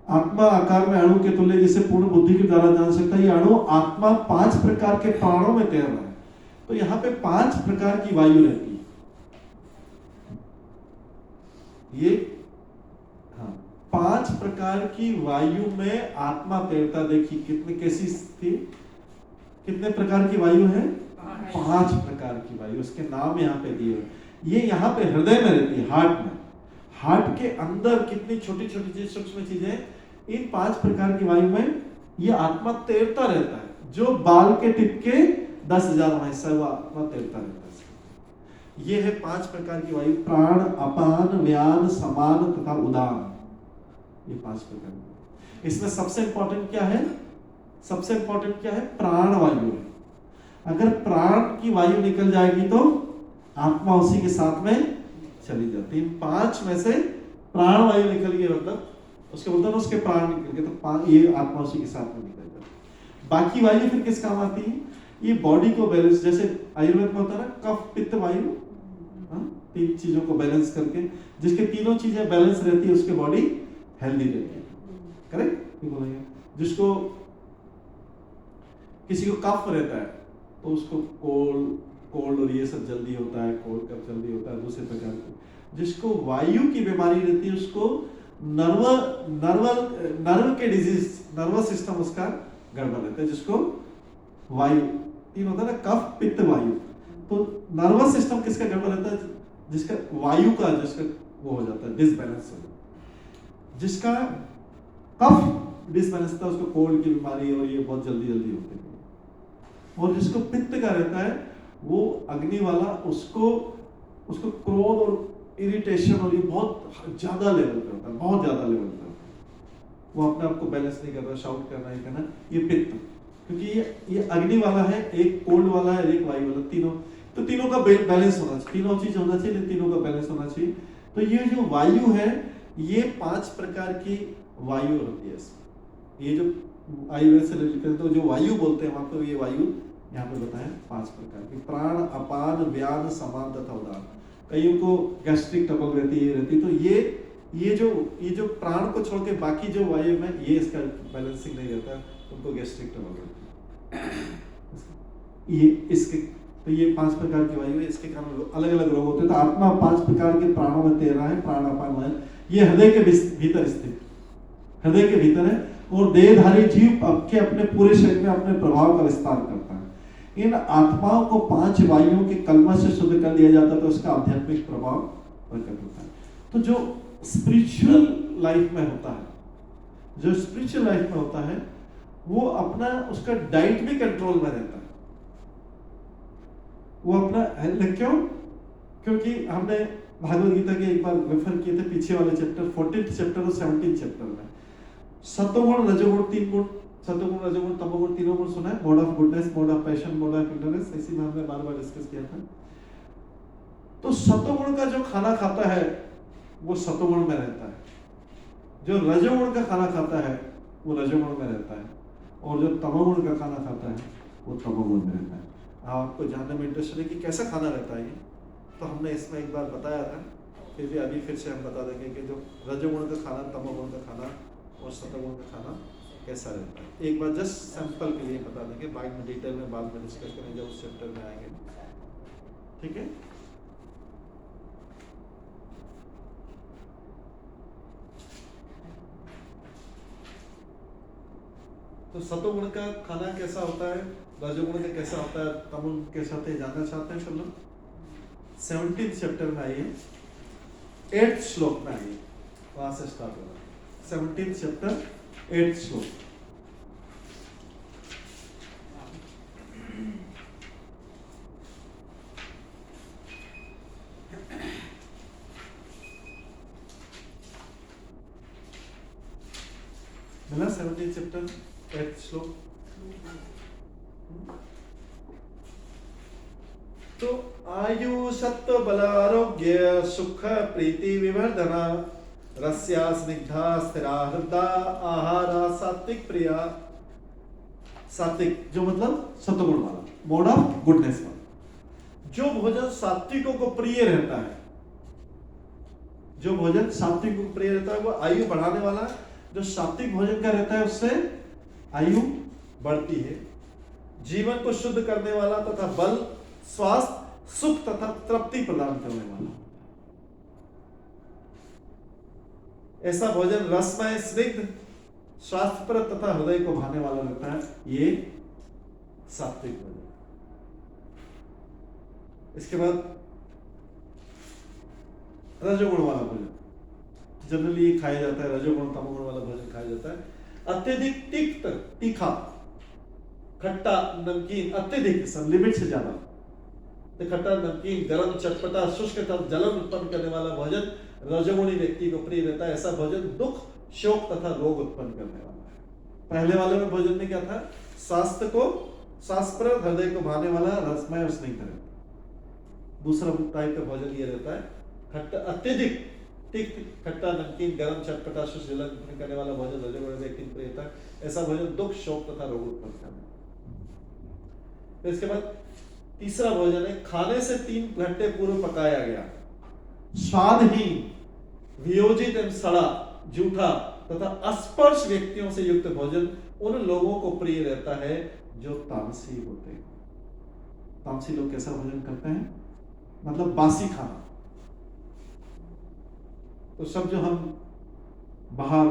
आत्मा आकार में अणु के तुल्य, जिसे पूर्ण बुद्धि के द्वारा जान सकता है। ये अणु आत्मा 5 प्रकार के प्राणों में तैर रहा है। तो यहाँ पे 5 प्रकार की वायु रहती है। ये 5 प्रकार की वायु में आत्मा तैरता। देखिए कितने कैसी थी, कितने प्रकार की वायु है? 5 प्रकार की वायु। उसके नाम यहाँ पे दिए हुए। ये यहाँ पे हृदय में रहती है, हार्ट में। हार्ट के अंदर कितनी छोटी छोटी चीज, सूक्ष्म चीजें, इन 5 प्रकार की वायु में ये आत्मा तैरता रहता है। जो बाल के टिप के 10,000 हिस्सा वो आत्मा तैरता रहता है। ये है 5 प्रकार की वायु, प्राण, अपान, व्यान, समान तथा उदान। ये 5 प्रकार। इसमें सबसे इंपॉर्टेंट क्या है? सबसे इंपॉर्टेंट क्या है? प्राण वायु है। अगर प्राण की वायु निकल जाएगी तो आत्मा उसी के साथ में चली जाती है। 5 में से प्राण वायु निकल गई, मतलब उसके बोलते हैं उसके प्राण निकल गए, तो ये आत्मा उसी के साथ में निकल जाती है। बाकी वायु फिर किस काम आती है? ये बॉडी को बैलेंस, जैसे आयुर्वेद में होता है ना, कफ पित्त वायु, 3 चीजों को बैलेंस करके, जिसके तीनों चीजें बैलेंस रहती है उसके बॉडी हेल्दी रहती है। करेक्ट बोलेंगे। जिसको किसी को कफ रहता है तो उसको कोल्ड और ये सब जल्दी होता है, कोल्ड कफ जल्दी होता है, दूसरे प्रकार के। जिसको वायु की बीमारी रहती है उसको नर्व के डिजीज, नर्वस सिस्टम उसका गड़बड़ रहता है, जिसको वायु तीन होता है ना, कफ पित्त वायु। तो नर्वस सिस्टम किसका गड़बड़ रहता है? जिसका वायु का, जिसका वो हो जाता है डिसबैलेंस हो जाता है। जिसका कफ डिसबैलेंस होता है उसको कोल्ड की बीमारी और ये बहुत जल्दी जल्दी होती है। और जिसको पित्त का रहता है वो अग्नि वाला, उसको क्रोध और इरिटेशन और ये बहुत ज्यादा लेवल पे होता है, बहुत ज्यादा लेवल पे होता है। वो अपने आप को बैलेंस नहीं कर रहा, शाउट करना है कहना, ये पित्त, क्योंकि ये अग्नि वाला है, एक कोल्ड वाला है, एक वायु वाला, तीनों। तो तीनों का बैलेंस होना चाहिए, तीनों चीज होना चाहिए, लेकिन तीनों का बैलेंस होना चाहिए। तो ये जो वायु है, ये 5 प्रकार की वायु होती है इसमें। ये जो आयुर्वेद से रिलेटेड करते हैं, तो जो वायु बोलते हैं वहां पर, ये वायु यहाँ पे बताया 5 प्रकार की। प्राण, अपान, व्यान, समान तथा उदान। कईयों को गैस्ट्रिक ट्रबल रहती है, तो ये जो प्राण को छोड़ के बाकी जो वायु में ये इसका बैलेंसिंग नहीं रहता, उनको गैस्ट्रिक ट्रबल रहती है। ये इसके तो ये 5 प्रकार की वायु है, इसके कारण अलग अलग रोग होते हैं। तो आत्मा 5 प्रकार के प्राणों में तैर रहा है, प्राण, अपान, वायु। ये हृदय के भीतर स्थित, हृदय के भीतर है, और देहधारी जीव के अपने पूरे शरीर में अपने प्रभाव का विस्तार करता है। इन आत्माओं को 5 वायुओं के कलमश से शुद्ध कर दिया जाता है, तो उसका आध्यात्मिक प्रभाव प्रकट होता है। तो जो स्पिरिचुअल लाइफ में होता है, जो स्पिरिचुअल लाइफ में होता है, वो अपना उसका डाइट भी कंट्रोल में रहता है। वो अपना क्यों? क्योंकि हमने भागवत गीता के एक बार रेफर किए थे पीछे वाले चैप्टर, 14th चैप्टर और 17th चैप्टर में। सत्वगुण, रजोगुण, 3 गुण, सत्वगुण, रजोगुण, तमोगुण, तीनों गुण सुना है। Mode of goodness, mode of passion, mode of interest, इसी में हमने बार बार डिस्कस किया था। तो सत्वगुण का जो खाना खाता है वो सत्वगुण में रहता है, जो रजोगुण का खाना खाता है वो रजोगुण में रहता है, और जो तमोगुण का खाना खाता है वो तमोगुण में रहता है। आपको जानने में इंटरेस्ट है कि कैसा खाना रहता है ये, तो हमने इसमें एक बार बताया था, फिर भी अभी फिर से हम बता देंगे कि जो रजोगुण का खाना, तमोगुण का खाना और सत्वगुण का खाना कैसा रहता है। एक बार जस्ट सैंपल के लिए बता देंगे, बाद में डिटेल में बाद में डिस्कस करेंगे जब उस चैप्टर में आएंगे, ठीक है। तो सत्वगुण का खाना कैसा होता है, रजोगुण का कैसा होता है, तमोगुण कैसा होता है, जानना चाहते हैं? चलो 17th चैप्टर में आइए, 8th श्लोक में आइए, वहां से स्टार्ट होगा। 17th चैप्टर 8th श्लोक। मिला 17th चैप्टर 8th श्लोक। तो आयु, सत्व, बल, आरोग्य, सुख, प्रीति, विवर्धना, रस्या, स्निग्धा, स्थिरा, हृदा, आहारा, सात्विक प्रिया। सात्विक जो मतलब सत्वगुण वाला, मोड ऑफ गुडनेस वाला। जो भोजन सात्विकों को प्रिय रहता है, जो भोजन सात्विक को प्रिय रहता है वो आयु बढ़ाने वाला। जो सात्विक भोजन का रहता है उससे आयु बढ़ती है। जीवन को शुद्ध करने वाला तथा बल, स्वास्थ्य, सुख तथा तृप्ति प्रदान करने वाला। ऐसा भोजन रसमय, स्निग्ध, स्वास्थ्यप्रद तथा हृदय को भाने वाला रहता है, ये सात्विक भोजन। इसके बाद रजोगुण वाला भोजन जनरली खाया जाता है, रजोगुण तमोगुण वाला भोजन खाया जाता है। अत्यधिक तिक्त, तीखा, खट्टा, नमकीन, अत्यधिक लिमिट से ज्यादा खट्टा, नमकीन, गरम, चटपटा, शुष्क तथा जलन उत्पन्न करने वाला भोजन रजोगुणी व्यक्ति को प्रिय रहता है। ऐसा भोजन दुख, शोक तथा रोग उत्पन्न करने वाला है। पहले वाले में भोजन में क्या था? स्वास्थ्य को, शास्त्रप्रद, हृदय को भाने वाला, रसमय और स्निग्ध रहता। दूसरा टाइप का भोजन ये रहता है खट्टा, अत्यधिक तिक्त, खट्टा, नमकीन, गरम, चटपटा, शुष्क, जलन उत्पन्न करने वाला भोजन रजोगुणी व्यक्ति को प्रिय रहता है। ऐसा भोजन दुख, शोक तथा रोग उत्पन्न करने वाला। तो इसके बाद तीसरा भोजन है खाने से 3 घंटे पूर्व पकाया गया, स्वादहीन, वियोजित एवं सड़ा, जूठा तथा अस्पर्श व्यक्तियों से युक्त भोजन उन लोगों को प्रिय रहता है जो तामसी होते हैं। तामसी लोग कैसा भोजन करते हैं, मतलब बासी खाना। तो सब जो हम बाहर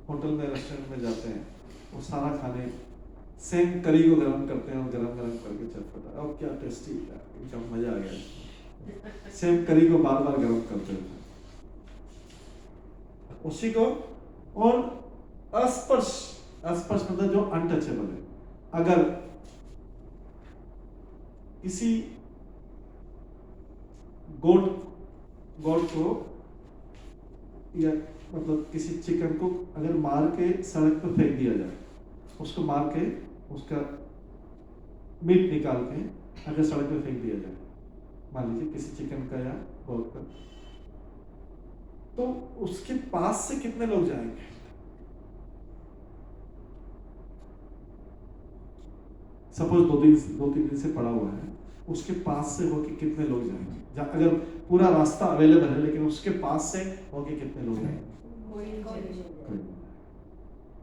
होटल में रेस्टोरेंट में जाते हैं, वो सारा खाने सेम करी को गरम करते हैं और गरम गरम करके चटपटा, और क्या टेस्टी था, एकदम मजा आ गया। सेम करी को बार बार गरम करते हैं उसी को। और अस्पर्श, अस्पर्श मतलब जो अनटचेबल है। अगर किसी गोट को या मतलब किसी चिकन को अगर मार के सड़क पर फेंक दिया जाए, उसको मार के उसका मीट निकाल के अगर सड़क पे फेंक दिया जाए, मान लीजिए किसी चिकन का या गोट का, तो उसके पास से कितने लोग जाएंगे? सपोज दो तीन दिन से पड़ा हुआ है, उसके पास से होके कितने लोग जाएंगे? अगर पूरा रास्ता अवेलेबल है लेकिन उसके पास से होके कितने लोग जाएंगे?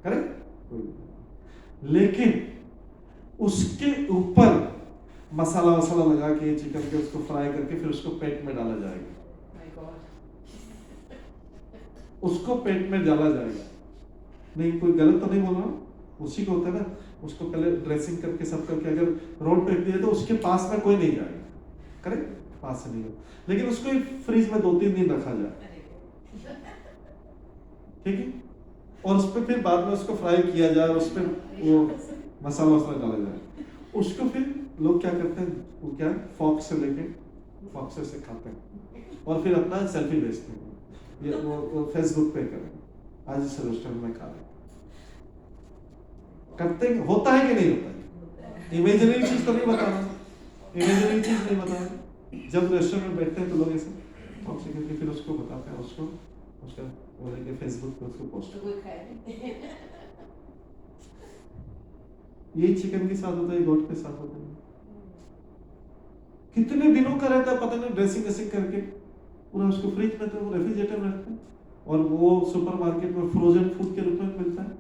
करेक्ट। लेकिन उसके ऊपर मसाला वसाला लगा के चिकन के उसको फ्राई करके फिर उसको पेट में डाला जाएगा, उसको पेट में डाला जाएगा। नहीं, कोई गलत तो नहीं बोल रहा हूं, उसी को होता है ना। उसको पहले ड्रेसिंग करके सब करके अगर रोड पे दिए तो उसके पास में कोई नहीं जाएगा, करेक्ट, पास से नहीं होगा। लेकिन उसको फ्रीज में 2-3 दिन रखा जाए, ठीक है, और उस पर फिर बाद में उसको फ्राई किया जाए, उस पर वो मसाला वसाला डाला जाए। उसको फिर लोग क्या करते हैं, वो क्या फॉक्स से लेके फॉक्स से खाते हैं और फिर अपना सेल्फी भेजते हैं, ये वो फेसबुक पे करें, आज इस रेस्टोरेंट में खा रहे करते हैं। होता है कि नहीं होता है? इमेजिनरी चीज तो नहीं बता रहा, इमेजिनरी चीज नहीं बता रहा। जब रेस्टोरेंट में बैठते हैं तो लोग ऐसे फॉक्स से करके फिर उसको बताते हैं, उसको उसका वो लेके फेसबुक पे उसको पोस्ट। यही चिकन के साथ होता है, गोट के साथ होता है। कितने दिनों का रहता है पता नहीं, ड्रेसिंग वेसिंग करके पूरा उसको फ्रिज में, तो रेफ्रिजरेटर में रखते हैं, और वो सुपरमार्केट में फ्रोजन फूड के रूप में मिलता है।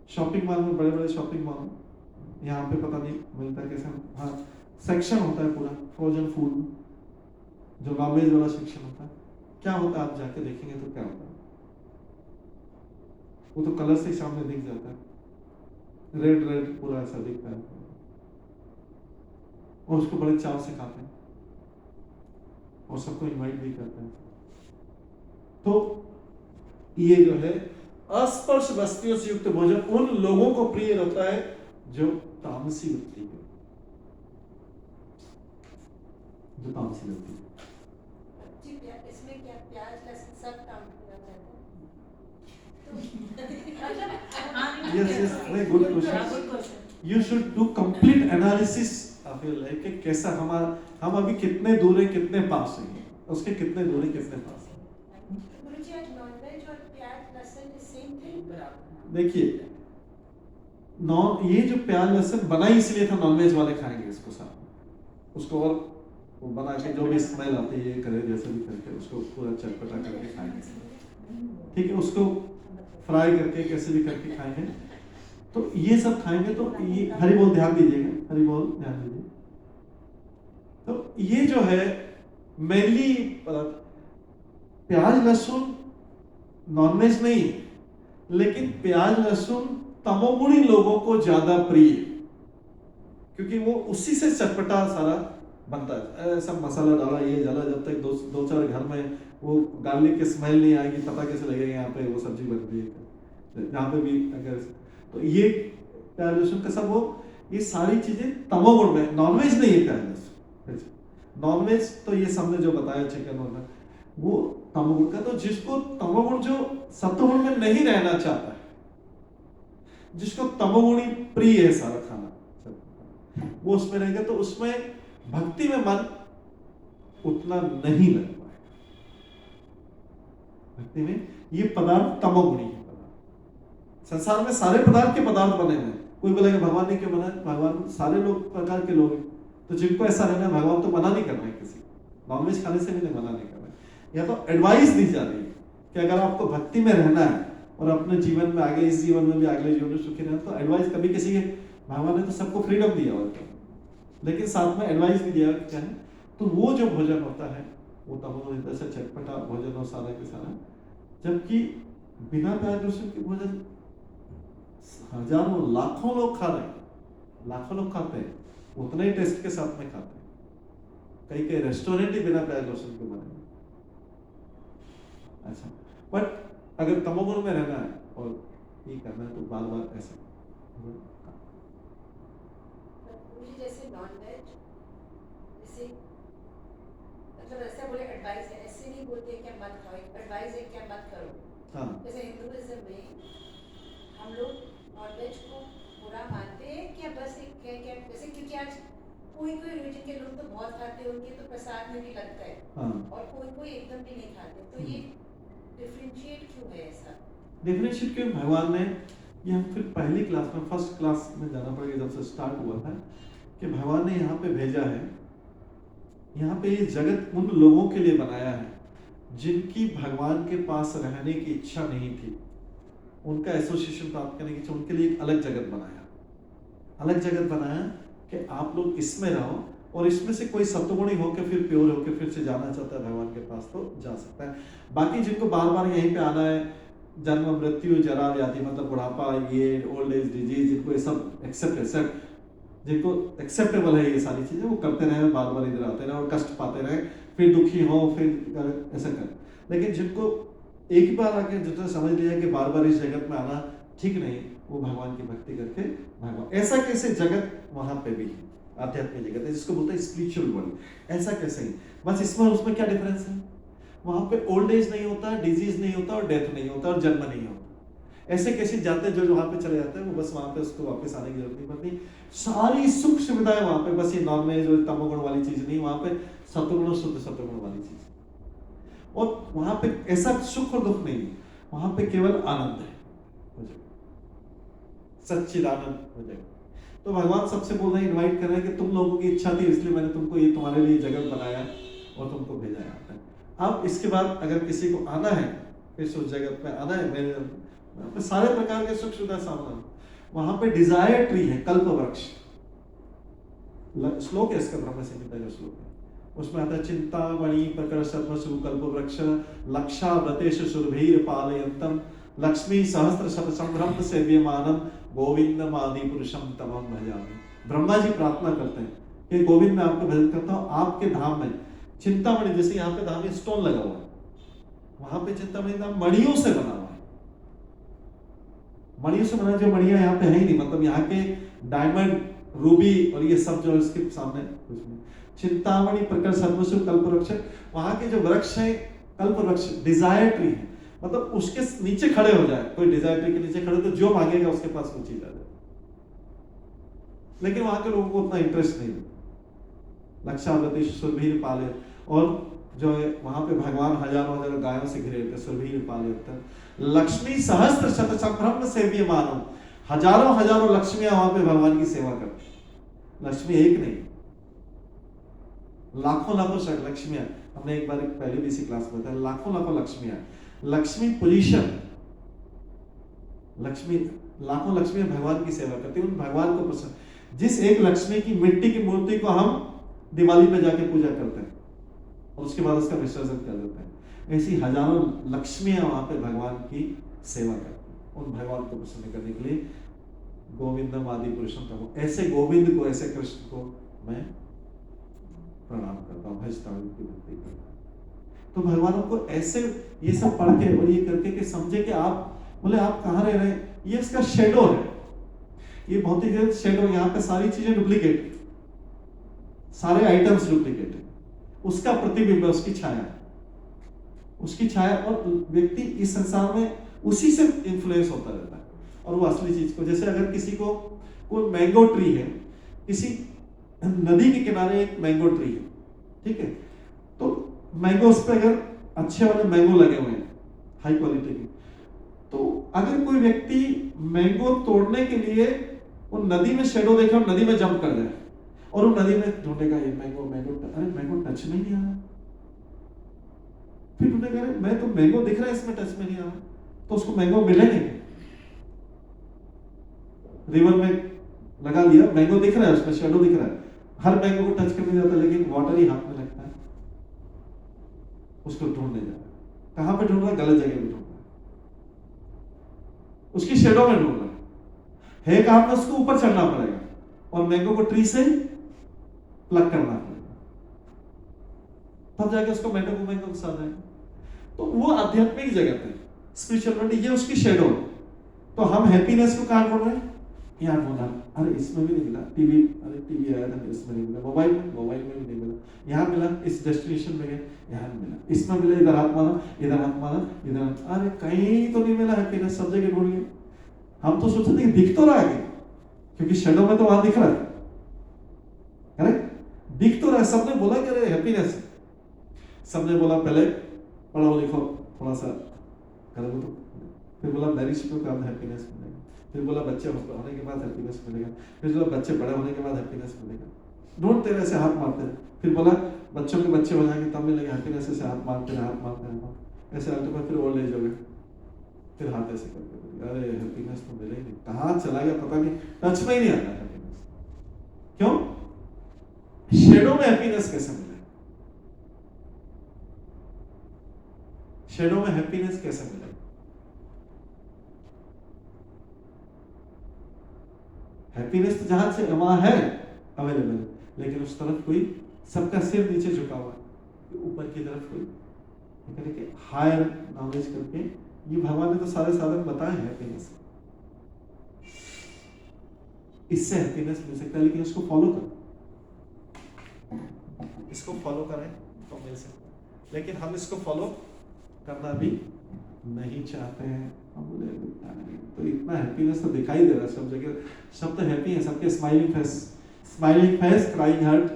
शॉपिंग मॉल में, बड़े बड़े शॉपिंग मॉल में, यहाँ पे पता नहीं मिलता है कैसे। हाँ, सेक्शन होता है पूरा फ्रोजन फूड, जो नॉनवेज वाला सेक्शन होता है। क्या होता है आप जाके देखेंगे तो क्या होता है, वो तो कलर से सामने दिख जाता है, रेड रेड पूरा ऐसा दिखता है, और उसको बड़े चाव से खाते हैं और सबको इनवाइट भी करते हैं। तो ये जो है अस्पर्श वस्तुओं से युक्त भोजन उन लोगों को प्रिय होता है जो तामसी वृत्ति है, जो तामसी वृत्ति है। इसमें क्या प्याज लहसुन सब काम किया जाता है? Yes, very good question. You should do complete analysis of your life कि कैसा हम अभी कितने दूर हैं, कितने पास हैं, उसके कितने दूर हैं, कितने पास हैं। गुरुजी, आज नॉनवेज और प्याज लहसुन सेम थिंग? देखिए, ये जो प्याज लहसुन बना ही इसलिए था, नॉनवेज वाले खाएंगे इसको साथ, उसको और वो बना के जो भी स्मेल आती है करे जैसे भी करके उसको पूरा चटपटा करके खाएंगे, ठीक है, उसको फ्राई करके कैसे भी करके खाएंगे। तो ये सब खाएंगे तो ये हरि बोल ध्यान दीजिएगा, हरि बोल ध्यान दीजिए। तो ये जो है मेनली प्याज लहसुन नॉनवेज नहीं, लेकिन प्याज लहसुन तमोगुणी लोगों को ज्यादा प्रिय, क्योंकि वो उसी से चटपटा सारा बनता है। ऐसा मसाला डाला, ये डाला, जब तक दो चार घर में वो गार्लिक की स्मेल नहीं आएगी, पता कैसे लगेगा यहाँ पे वो सब्जी बन रही है। जहाँ पे भी अगर तो ये प्याज लहसुन का सब वो ये सारी चीजें तमोगुण में, नॉनवेज नहीं है प्याज लहसुन। नॉनवेज तो ये सबने जो बताया चिकन वगैरह वो तमोगुण का। तो जिसको तमोगुण, जो सत्वगुण में नहीं रहना चाहता है, जिसको तमोगुणी प्रिय है सारा खाना, वो उसमें रहेगा, तो उसमें भक्ति में मन उतना नहीं लग पाएगा। भक्ति में ये पदार्थ तमोगुणी है पदार्थ। संसार में सारे पदार्थ के पदार्थ बने हुए, कोई बोलेगा भगवान ने क्यों बनाया, भगवान सारे लोग प्रकार के लोग हैं, तो जिनको ऐसा रहना है, भगवान तो मना नहीं कर रहे हैं किसी, नॉनवेज खाने से भी मना नहीं कर रहे। या तो एडवाइस दी जा रही है कि अगर आपको भक्ति में रहना है और अपने जीवन में आगे, इस जीवन में भी अगले जीवन में सुखी रहना, तो एडवाइस कभी किसी के, भगवान ने तो सबको फ्रीडम दिया हुआ है, लेकिन साथ में एडवाइस भी दिया कि क्या है, तो वो जो भोजन होता है वो तमोगुण हृदय से चटपटा भोजन और सारा के सारा, जबकि बिना प्याज लहसुन के भोजन हजारों लाखों लोग खा रहे हैं, लाखों लोग खाते हैं, उतने ही टेस्ट के साथ में खाते हैं। कई कई रेस्टोरेंट ही बिना प्याज लहसुन के बने। अच्छा, बट अगर तमोगुण में रहना है और ये करना है तो बार बार ऐसे मुझे जैसे नॉन वेज, जैसे मतलब ऐसा बोले एडवाइस है, ऐसे नहीं बोलते क्या मत खाओ, एडवाइस है क्या मत करो। हाँ जैसे हिंदुइज्म में हम लोग नॉन वेज को बुरा मानते हैं क्या, बस एक क्या क्या जैसे, क्योंकि आज कोई कोई रिलीजन के लोग तो बहुत खाते हैं, उनके तो प्रसाद में भी लगता है, हाँ, और कोई कोई एकदम भी नहीं खाते, तो ये डिफरेंशिएट क्यों है ऐसा? डिफरेंशिएट क्यों भगवान ने, ये हम फिर पहली क्लास में, फर्स्ट क्लास में जाना पड़ेगा जब से स्टार्ट हुआ था, कि भगवान ने यहाँ पे भेजा है, यहाँ पे ये जगत उन लोगों के लिए बनाया है जिनकी भगवान के पास रहने की इच्छा नहीं थी, उनका एसोसिएशन प्राप्त करने की इच्छा, उनके लिए एक अलग जगत बनाया, अलग जगत बनाया कि आप लोग इसमें रहो, और इसमें से कोई सत्वगुणी होकर फिर प्योर होकर फिर से जाना चाहता है भगवान के पास तो जा सकता है। बाकी जिनको बार बार यहीं पे आना है, जन्म मृत्यु जरा व्याधि मतलब बुढ़ापा, ये ओल्ड एज डिजीज, जिनको ये सब एक्सेप्ट जिनको एक्सेप्टेबल है ये सारी चीजें, वो करते रहे, बार बार इधर आते रहे और कष्ट पाते रहे, फिर दुखी हो, फिर ऐसा कर। लेकिन जिनको एक बार आके जितना समझ लिया कि बार बार इस जगत में आना ठीक नहीं, वो भगवान की भक्ति करके भगवान, ऐसा कैसे जगत वहां पे भी है, आध्यात्मिक जगत है जिसको बोलते हैं स्पिरिचुअल वर्ल्ड, ऐसा कैसे ही, बस इसमें उसमें क्या डिफरेंस है, वहां पे ओल्ड एज नहीं होता, डिजीज नहीं होता, और डेथ नहीं होता, और जन्म नहीं होता। ऐसे कैसे जाते जो वहां पे चले जाते हैं, वो बस वहां पे उसको वापस आने की जरूरत नहीं पड़ती, सारी सुख सुविधाएं वहां पे, बस ये नॉन वेज और तमोगुण वाली चीज नहीं, वहां पे सत्वगुण और शुद्ध सत्वगुण वाली चीज, और वहां पे ऐसा सुख और दुख नहीं, वहां पे केवल आनंद है, सच्चिदानंद हो जाएगा। तो भगवान सबसे बोल रहे हैं, इनवाइट कर रहे हैं कि तुम लोगों की इच्छा थी इसलिए मैंने तुमको ये तुम्हारे लिए जगत बनाया और तुमको भेजा यहाँ पे। अब इसके बाद अगर किसी को आना है, फिर उस जगत में आना है, मेरे सारे प्रकार के सुख सुविधा सामना, वहां पे डिजायर ट्री है, कल्प वृक्ष, श्लोक है इसका, ब्रह्म संहिता का श्लोक है, उसमें आता है चिंतामणि प्रकर्षत्मसु कल्प वृक्ष लक्षाव्रतेश सुरभीर पालयन्तम लक्ष्मी सहस्त्र शत संभ्रम सेव्यमानम गोविंदम आदि पुरुषम तमम भजामि। ब्रह्मा जी प्रार्थना करते हैं कि गोविंद मैं आपका भजन करता हूँ, आपके धाम में चिंतामणि, जैसे यहाँ पे धाम में स्टोन लगा हुआ है, वहां पे चिंतामणि धाम मणियों से बना हुआ है, मणियों से बना, जो मणियां यहाँ पे है ही नहीं, मतलब यहाँ के डायमंड रूबी और ये सब जो इसके सामने चिंतामणि प्रकर सर्वसु कल्प वृक्ष, वहां के जो वृक्ष है कल्प वृक्ष डिजायर ट्री है, मतलब उसके नीचे खड़े हो जाए, कोई डिजायर ट्री के नीचे खड़े तो जो मांगेगा उसके पास वो चीज आ जाए। लेकिन वहां के लोगों को उतना इंटरेस्ट नहीं है, लक्षावृति सुरभीर पाले, और जो है वहां पे भगवान हजारों हजारों गायों से घिरे होते, सुरभीर पाले होते हैं, लक्ष्मी सहस्त्र शत संभ्रम सेव्य मानो, हजारों हजारों लक्ष्मियां वहां पे भगवान की सेवा करती, लक्ष्मी एक नहीं, लाखों लाखों लक्ष्मियां, हमने एक बार पहले भी इसी क्लास में बताया, लाखों लाखों लक्ष्मियां, लक्ष्मी पोजीशन, लक्ष्मी लाखों लक्ष्मियां भगवान की सेवा करती है, उन भगवान को पसंद, जिस एक लक्ष्मी की मिट्टी की मूर्ति को हम दिवाली पे जाके पूजा करते हैं और उसके बाद उसका विसर्जन कर देते हैं, ऐसी हजारों लक्ष्मियां वहां पे भगवान की सेवा करती हैं, उन भगवान को प्रसन्न करने के लिए गोविंदम आदि पुरुषम तमो, ऐसे गोविंद को, ऐसे कृष्ण को मैं प्रणाम करता हूँ, भजता हूँ, उनकी भक्ति करता हूँ। तो भगवानों को ऐसे ये सब पढ़ के और ये करके कि समझे कि आप बोले आप कहाँ रह रहे हैं, ये इसका शेडो है, ये भौतिक शेडो, यहाँ पे सारी चीजें डुप्लीकेट, सारे आइटम्स डुप्लीकेट है, उसका प्रतिबिंब है, उसकी छाया, उसकी छाया, और व्यक्ति इस संसार में उसी से इन्फ्लुएंस होता रहता है, और वो असली चीज को, जैसे अगर किसी को कोई मैंगो ट्री है, किसी नदी के किनारे एक मैंगो ट्री है, ठीक है, तो मैंगो उस पर अगर अच्छे वाले मैंगो लगे हुए हैं हाई क्वालिटी के, तो अगर कोई व्यक्ति मैंगो तोड़ने के लिए वो नदी में शेडो देखे और नदी में जंप कर जाए और वो नदी में ढूंढेगा ये मैंगो, अरे मैंगो टच में नहीं आ रहा, फिर ढूंढेगा अरे मैं तो मैंगो दिख रहा है इसमें टच में नहीं आ रहा, तो उसको मैंगो मिले नहीं, रिवर में लगा लिया, मैंगो दिख रहा है, उसमें शेडो दिख रहा है, हर मैंगो को टच करने जाता है, लेकिन वाटर ही हाथ में लगता है, उसको ढूंढने जा रहा है। कहां पे ढूंढ रहा है? गलत जगह पे ढूंढ रहा है, उसकी शेडो में ढूंढ रहा है कहां पे? उसको ऊपर चढ़ना पड़ेगा और मैंगो को ट्री से प्लग करना पड़ेगा, तब जाके उसको मैंगो के साथ आएगा। तो वो आध्यात्मिक जगत है, स्पिरिचुअल वर्ल्ड, ये उसकी शेडो। तो हम हैप्पीनेस को कहां ढूंढ रहे हैं? यहाँ ढूंढा, अरे इसमें भी नहीं मिला, टीवी, अरे टीवी आया था इसमें नहीं मिला, मोबाइल में भी नहीं मिला, यहाँ मिला, इस डेस्टिनेशन में गए, यहाँ नहीं मिला, इसमें मिला, इधर हाथ मारा, इधर हाथ मारा, इधर, अरे कहीं तो नहीं मिला हैप्पीनेस, सब जगह ढूंढ लिए। हम तो सोचते थे कि दिख तो रहा है, क्योंकि शेडो में तो वहां दिख रहा है, करेक्ट, दिख तो रहा है। सबने बोला कि अरे हैप्पीनेस, सबने बोला पहले पढ़ो लिखो थोड़ा सा करो, तो फिर बोला मैरिज को काम हैप्पीनेस मिलेगा, फिर बोला बच्चे होने के बाद हैप्पीनेस मिलेगा, फिर बोला बच्चे बड़े होने के बाद हैप्पीनेस मिलेगा, ढूंढते रहे, ऐसे हाथ मारते रहे, फिर बोला बच्चों के बच्चे हो जाएंगे तब मिलेगा हैप्पीनेस, ऐसे हाथ मारते रहे, ऐसे अल्टीमेट फिर ओल्ड एज हो गए, फिर हाथ ऐसे करके, अरे हैप्पीनेस तो मिले ही नहीं, कहाँ चला गया पता नहीं, टच में ही नहीं आता हैप्पीनेस। क्यों? शेडो में हैप्पीनेस कैसे मिले? शेडो में हैप्पीनेस कैसे मिले? हैप्पीनेस तो जहां से वहां है अवेलेबल, लेकिन उस तरफ कोई, सबका सिर नीचे झुका हुआ है, ऊपर की तरफ कोई हायर नॉलेज करके, ये भगवान ने तो सारे साधन बताए हैं हैप्पीनेस, इससे हैप्पीनेस मिल सकता है, लेकिन इसको फॉलो करो, इसको फॉलो करें तो मिल सकता है, लेकिन हम इसको फॉलो करना भी नहीं चाहते हैं। हम बोले तो इतना हैप्पीनेस तो दिखाई दे रहा है सब जगह, सब तो हैप्पी है, सबके smiling face, crying heart,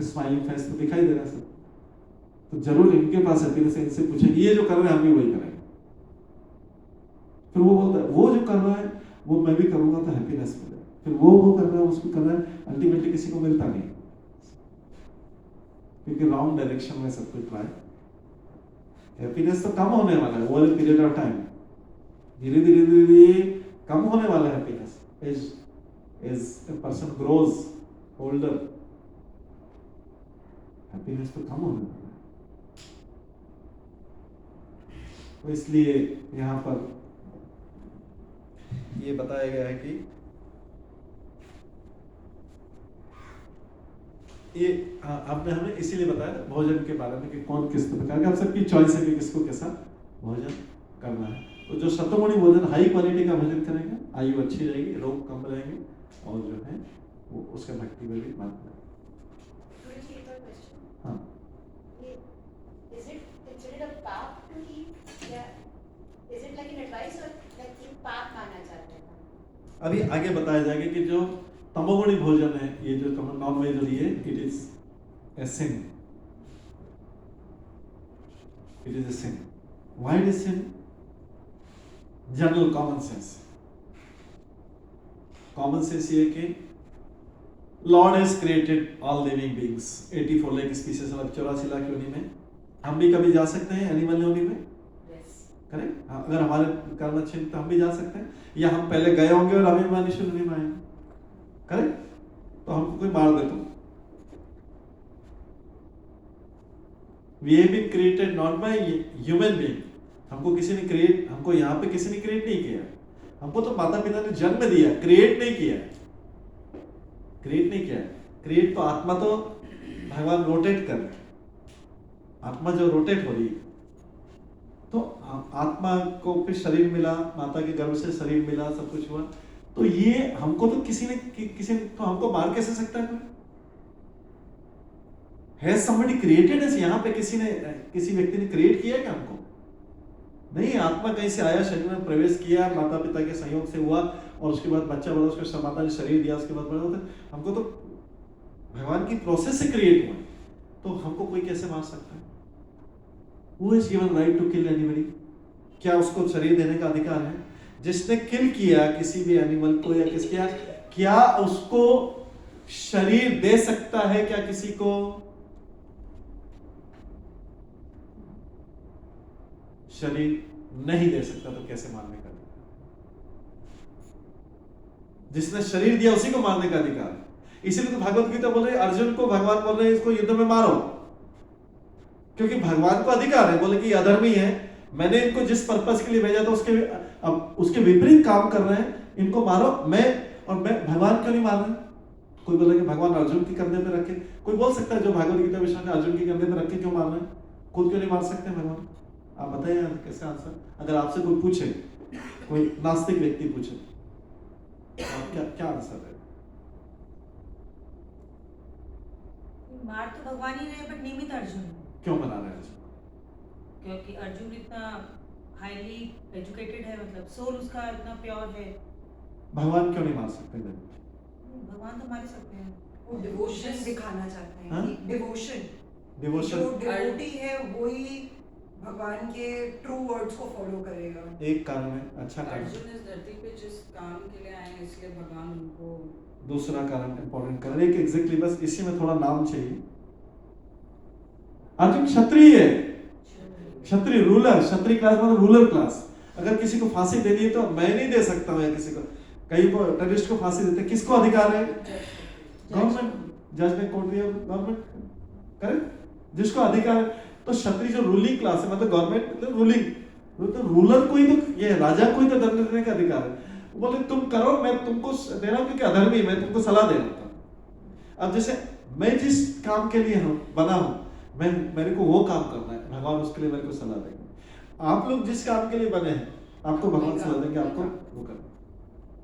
smiling face तो दिखाई दे रहा है सब, तो जरूर इनके पास हैप्पीनेस है, इनसे पूछेंगे ये जो कर रहे हैं हम भी वही करेंगे। फिर वो बोलता है वो जो कर रहा है वो मैं भी करूंगा तो हैप्पीनेस मिलेगा, फिर वो कर रहा है उसको कर रहा है, अल्टीमेटली किसी को मिलता नहीं, क्योंकि रॉन्ग डायरेक्शन में सब कुछ ट्राई। हैप्पीनेस तो कम होने वाला है over a period of time, धीरे धीरे कम होने वाला है happiness as a person grows older, happiness तो कम होने वाला है। तो इसलिए यहां पर ये बताया गया है कि ये आपने हमें इसीलिए बताया भोजन के बारे में कि कौन किस प्रकार का, आप सबकी चॉइस है कि किसको कैसा भोजन करना है। तो जो शतगुणी भोजन, हाई क्वालिटी का भोजन करेंगे, आयु अच्छी रहेगी, रोग कम रहेंगे, और जो है वो उसके भक्ति में भी मान रहेगा। हाँ, Is it considered a path to eat? Yeah. Is it like an advice or like you path माना जाता है? अभी आगे बताया जाएगा कि जो तमोगुणी भोजन है, ये जो नॉन वेज और ये, it is a sin, it is a sin. Why it is sin? General common sense, common sense ये कि lord has created all living beings, 84 lakh species, 84 lakh योनि में हम भी कभी जा सकते हैं एनिमल योनि में, करेक्ट? अगर हमारे कर्म अच्छे तो हम भी जा सकते हैं, या हम पहले गए होंगे और अभी मनुष्य योनि में आए, करेक्ट? तो हमको कोई मार दे तो we have been created not by human being, हमको किसी ने क्रिएट, हमको यहाँ पे किसी ने क्रिएट नहीं किया, हमको तो माता पिता ने जन्म दिया, क्रिएट नहीं किया, क्रिएट नहीं किया। क्रिएट तो आत्मा तो भगवान रोटेट कर रहे हैं, आत्मा जो रोटेट हो रही है, तो आत्मा को फिर शरीर मिला, माता के गर्भ से शरीर मिला, सब कुछ हुआ, तो ये हमको तो किसी ने तो हमको मार कैसे सकता है? Has somebody created us? यहाँ पे किसी व्यक्ति ने क्रिएट किया क्या हमको? नहीं, आत्मा कहीं से आया, शरीर में प्रवेश किया, माता पिता के संयोग से हुआ, और उसके बाद बच्चा बड़ा, उसको माता ने शरीर दिया, उसके बाद बड़ा होता है। हमको तो भगवान की प्रोसेस से क्रिएट हुआ, तो हमको कोई कैसे मार सकता है? Who is given right to kill anybody? क्या उसको शरीर देने का अधिकार है? जिसने किल किया किसी भी एनिमल को या किसके, क्या उसको शरीर दे सकता है क्या किसी को? शरीर नहीं दे सकता, तो कैसे मारने का अधिकार? जिसने शरीर दिया उसी को मारने का अधिकार है। इसीलिए तो भागवत गीता बोल रही है, अर्जुन को भगवान बोल रहे हैं इसको युद्ध में मारो, क्योंकि भगवान को अधिकार है, बोले कि अधर्मी है, मैंने इनको जिस पर्पस के लिए भेजा था उसके विपरीत काम कर रहे हैं, इनको मारो। मैं भगवान क्यों नहीं मार रहे? कोई बोले कि भगवान अर्जुन के कंधे पे रखे, कोई बोल सकता है जो भागवत गीता विषय में अर्जुन के कंधे पे रखे क्यों मार रहे हैं, खुद क्यों नहीं मार सकते भगवान? आप बताइए कैसे आंसर, अगर आपसे कोई पूछे, कोई नास्तिक व्यक्ति पूछे, आप क्या आंसर है? मार तो भगवान ही रहे, बट निमित्त अर्जुन है। क्यों बना रहे हैं अर्जुन? क्योंकि अर्जुन इतना हाईली एजुकेटेड है, मतलब सोल उसका इतना प्योर है। भगवान क्यों नहीं मार सकते? भगवान तो मार ही सकते हैं। वो डिवोशन दिखाना चाहते हाँ? हैं, डिवोशन डिवोशन, जो डिवोटी है वही भगवान के ट्रू वर्ड्स को फॉलो करेगा। एक कारण है, अच्छा कारण। अर्जुन इस धरती पे जिस काम के लिए आए हैं, इसलिए भगवान उनको दूसरा कारण इंपॉर्टेंट कारण, एक एग्जैक्टली बस इसी में थोड़ा नाम चाहिए। अर्जुन क्षत्रिय है, क्षत्रिय रूलर, क्षत्रिय क्लास मतलब रूलर क्लास। अगर किसी को फांसी देनी है तो मैं नहीं दे सकता हूँ, या किसी को, कहीं को टेररिस्ट को फांसी देते, किसको अधिकार है? गवर्नमेंट, जज ने कोर्ट दिया, गवर्नमेंट करे, जिसको अधिकार है। तो क्षत्रिय जो रूलिंग क्लास है, मतलब गवर्नमेंट मतलब रूलिंग, तो रूलर को ही तो, ये राजा को ही तो दंड देने का अधिकार है। बोले तुम करो, मैं तुमको दे रहा हूँ क्योंकि अधर्मी, मैं तुमको सलाह दे रहा था। अब जैसे मैं जिस काम के लिए बना हूं, मेरे को वो काम करना है, भगवान उसके लिए मेरे को सलाह देंगे। आप लोग जिस काम के लिए बने हैं, आपको भगवान सलाह देंगे, आपको वो करना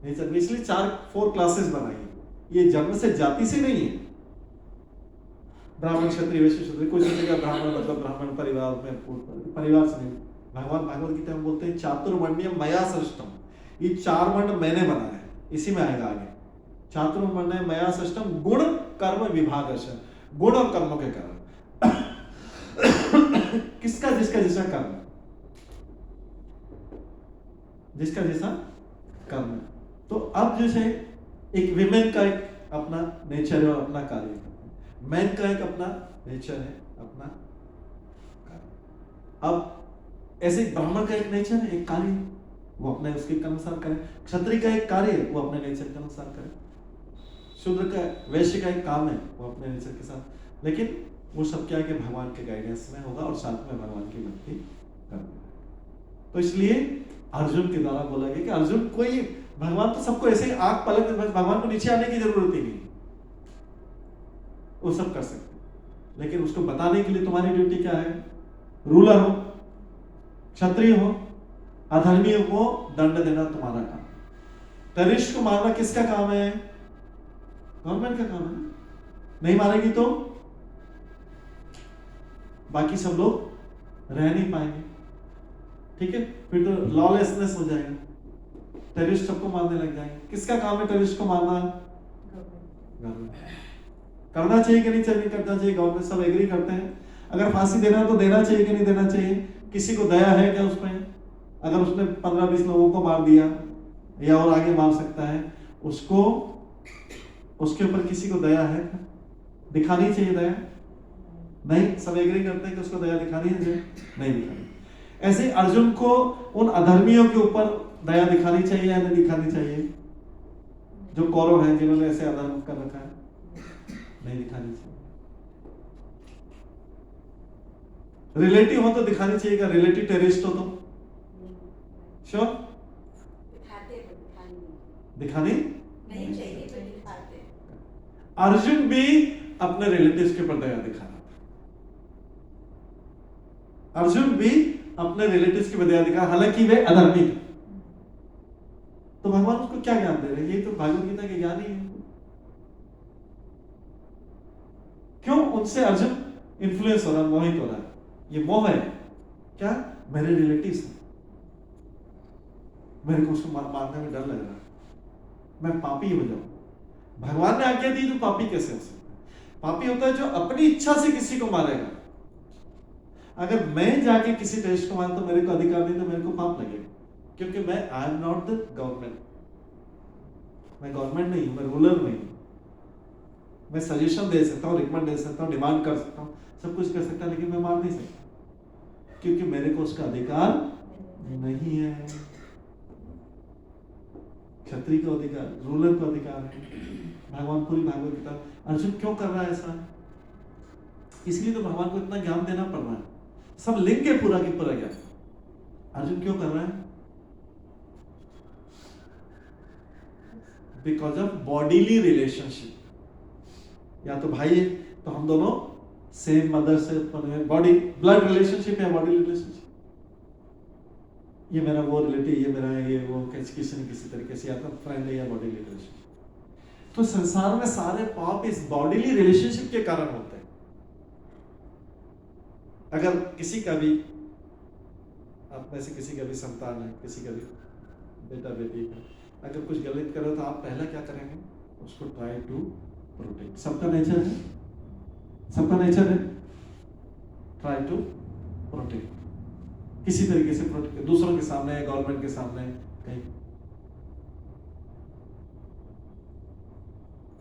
नहीं चाहिए। इसलिए 4 क्लासेस बनाई है, ये जन्म से जाति से नहीं है। ब्राह्मण, क्षत्रिय, वैश्य, शूद्र, कोई सोचेगा ब्राह्मण मतलब ब्राह्मण परिवार में, परिवार से नहीं। भगवान भागवत गीता में बोलते हैं चातुर्वर्ण्यम मया सृष्टम, ये 4 वर्ण मैंने बनाया है, इसी में आएगा आगे। चातुर्वर्ण्यम मया सृष्टम गुण कर्म विभागश, गुण और कर्मों के कारण। किसका जिसका जैसा कर्म, जिसका जैसा कर्म। तो अब जैसे एक विमेन का एक अपना नेचर है और अपना कार्य है, मैन का एक अपना नेचर है, अपना कार्य। अब ऐसे ब्राह्मण का एक नेचर है, एक कार्य, वो अपने उसके अनुसार करे। क्षत्रिय का एक कार्य है, वो अपने नेचर के अनुसार करे। शूद्र का, वैश्य का एक काम है, वो अपने नेचर के साथ। लेकिन वो सब क्या है कि भगवान के गाइडेंस में होगा और साथ में भगवान की भक्ति करना। तो इसलिए अर्जुन के द्वारा बोला गया कि अर्जुन कोई, भगवान तो सबको ऐसे ही आंख पलक, भगवान को नीचे आने की जरूरत ही नहीं, वो सब कर सकते। लेकिन उसको बताने के लिए तुम्हारी ड्यूटी क्या है? रूलर हो, क्षत्रिय हो, अधर्मी को दंड देना तुम्हारा काम। टेररिस्ट को मारना किसका काम है? गवर्नमेंट का काम है। नहीं मारेगी तो बाकी सब लोग रह नहीं पाएंगे, ठीक है? फिर तो लॉलेसनेस हो जाएगा, टेररिस्ट सबको मारने लग जाएंगे। किसका काम है टेररिस्ट को मारना? गवर्नमेंट। करना चाहिए कि नहीं चाहिए? करना चाहिए, गवर्नमेंट सब एग्री करते हैं। अगर फांसी देना है तो देना चाहिए कि नहीं देना चाहिए? किसी को दया है क्या उसमें? अगर उसने 15-20 लोगों को मार दिया या और आगे मार सकता है, उसको, उसके ऊपर किसी को दया है? दिखानी चाहिए दया? नहीं, सब एग्री करते हैं कि उसको दया दिखानी है, नहीं दिखानी। ऐसे अर्जुन को उन अधर्मियों के ऊपर दया दिखानी चाहिए या नहीं दिखानी चाहिए? जो कौरव हैं जिन्होंने ऐसे अधर्म कर रखा है, नहीं दिखानी चाहिए। रिलेटिव हो तो दिखानी चाहिए, क्या रिलेटिव टेररिस्ट हो तो? श्योर? दिखानी नहीं चाहिए तो दिखाते। अर्जुन भी अपने रिलेटिव्स के ऊपर दया दिखा रहा था। अर्जुन भी अपने रिलेटिव्स की दया दिखा, हालांकि वे अधर्मी थे। तो भगवान उसको क्या ज्ञान दे रहे हैं? ये तो भागवत गीता के ज्ञान ही है। क्यों उनसे अर्जुन इन्फ्लुएंस हो रहा है, मोहित हो रहा है? ये मोह है क्या? मेरे रिलेटिव्स हैं, मेरे को उसको मारने में डर लग रहा है, मैं पापी हो जाऊं। भगवान ने आज्ञा दी तो पापी कैसे हो सकता है? पापी होता है जो अपनी इच्छा से किसी को मारेगा। अगर मैं जाके किसी देश को मारता, तो मेरे को अधिकार नहीं, तो मेरे को पाप लगेगा, क्योंकि मैं I am not the government. मैं गवर्नमेंट नहीं हूं, मैं रूलर नहीं हूं। मैं सजेशन दे सकता हूं, रिकमेंड दे सकता हूं, डिमांड कर सकता हूं, सब कुछ कर सकता, लेकिन मैं मार नहीं सकता, क्योंकि मेरे को उसका अधिकार नहीं है। क्षत्रिय का अधिकार, रूलर का अधिकार है। भगवान पूरी भागवत गीता, अर्जुन क्यों कर रहा है ऐसा? इसलिए तो भगवान को इतना ज्ञान देना पड़ रहा है, सब लिंक है पूरा की पूरा ज्ञान। अर्जुन क्यों कर रहा है? Because of bodily relationship. या तो भाई है तो हम दोनों सेम मदर से उत्पन्न हुए, बॉडी ब्लड रिलेशनशिप है, बॉडी रिलेशनशिप। ये मेरा वो रिलेटिव, ये मेरा ये वो, किसी न किसी तरीके से या तो फ्रेंड है या बॉडी रिलेशनशिप। तो संसार में सारे पाप इस बॉडीली रिलेशनशिप के कारण होते हैं। अगर किसी का भी, आप में से किसी का भी संतान है, किसी का भी बेटा बेटी है, अगर कुछ गलत करे तो आप पहला क्या करेंगे? उसको ट्राई टू प्रोटेक्ट। सबका नेचर है, सबका नेचर है ट्राई टू प्रोटेक्ट, किसी तरीके से प्रोटेक्ट, दूसरों के सामने, गवर्नमेंट के सामने, कहीं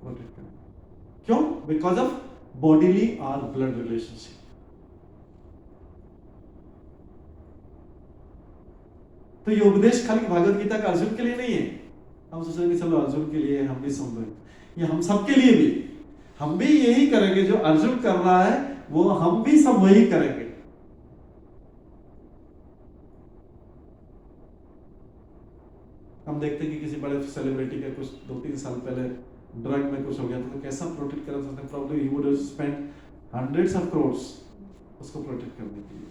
प्रोटेक्ट करें। क्यों? बिकॉज ऑफ बॉडीली और ब्लड रिलेशनशिप। तो ये उपदेश खाली भगवत गीता का अर्जुन के लिए नहीं है। हम सोचेंगे चलो अर्जुन के लिए हम भी सुन रहे हैं, ये हम सबके लिए भी, हम भी यही करेंगे जो अर्जुन कर रहा है, वो हम भी सब वही करेंगे। हम देखते हैं कि किसी बड़े सेलिब्रिटी का कुछ 2-3 साल पहले ड्रग में कुछ हो गया तो कैसा प्रोटेक्ट करा सकते हैं? Problem he would have spent hundreds of crores उसको प्रोटेक्ट करने के लिए।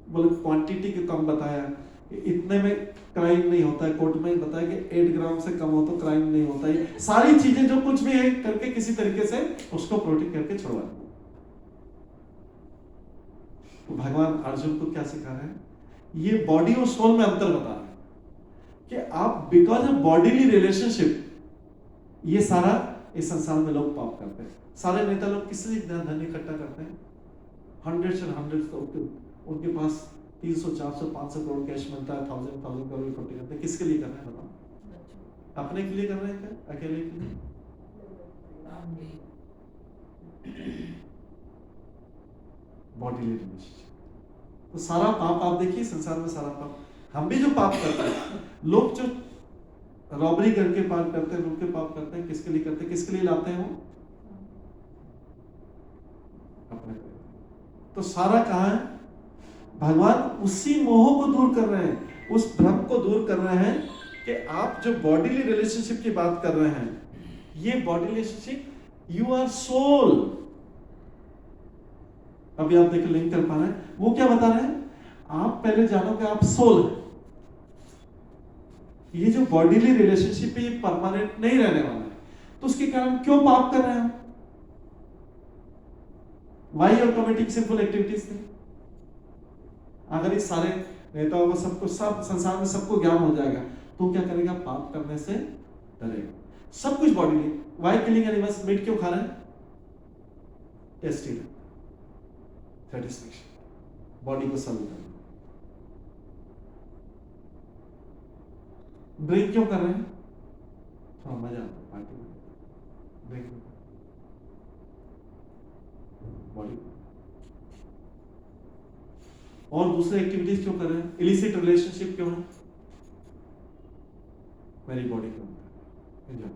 बोले क्वांटिटी के कम बताया, इतने में क्राइम नहीं होता है, कोर्ट में बताया कि 8 ग्राम से कम हो तो क्राइम नहीं होता है। सारी चीजें जो कुछ भी है करके किसी तरीके से उसको प्रोटेक्ट करके छोड़वा। तो भगवान अर्जुन को क्या सिखा रहे हैं? ये बॉडी और सोल में अंतर बता रहे हैं कि आप बिकॉज ऑफ बॉडीली रिलेशनशिप, ये सारा इस संसार में लोग पाप करते हैं। सारे नेता लोग किस लिए धन इकट्ठा करते हैं? हंड्रेड्स एंड हंड्रेड्स, उनके पास 300, 400, 500 करोड़ कैश मिलता है, 1000 करोड़ इकट्ठे करते हैं। किसके लिए कर रहे हैं बताओ? अपने के लिए कर रहे हैं क्या? अकेले के लिए? Bodily relationship. तो सारा पाप आप देखिए संसार में, सारा पाप हम भी जो पाप करते हैं, लोग जो रॉबरी करके पाप करते हैं, लूट के पाप करते हैं, किसके लिए करते हैं? किसके लिए लाते हैं वो? अपने। तो सारा कहाँ है? भगवान उसी मोह को दूर कर रहे हैं, उस भ्रम को दूर कर रहे हैं कि आप जो बॉडीली रिलेशनशिप की बात कर रहे हैं, ये body relationship, you are soul. अभी आप देखिए लिंक कर पा रहे हैं, वो क्या बता रहे हैं? आप पहले जानो कि आप सोल हैं। ये जो बॉडीली रिलेशनशिप है ये परमानेंट नहीं रहने वाला है, तो उसके कारण क्यों पाप कर रहे हैं हम? Why are committing simple activities थे। अगर इस सारे नेताओं को सबको, सब संसार में सबको ज्ञान हो जाएगा तो क्या करेगा? पाप करने से डरेगा। सब कुछ bodily. Why killing animals? Meat क्यों खा रहे हैं? टेस्टी सेटिस्फैक्शन, बॉडी को सर्व करना। ड्रिंक क्यों कर रहे हैं? थोड़ा मजा आता है पार्टी में, ड्रिंक बॉडी। और दूसरे एक्टिविटीज क्यों कर रहे हैं? इलिसिट रिलेशनशिप क्यों है? मेरी बॉडी को एंजॉय।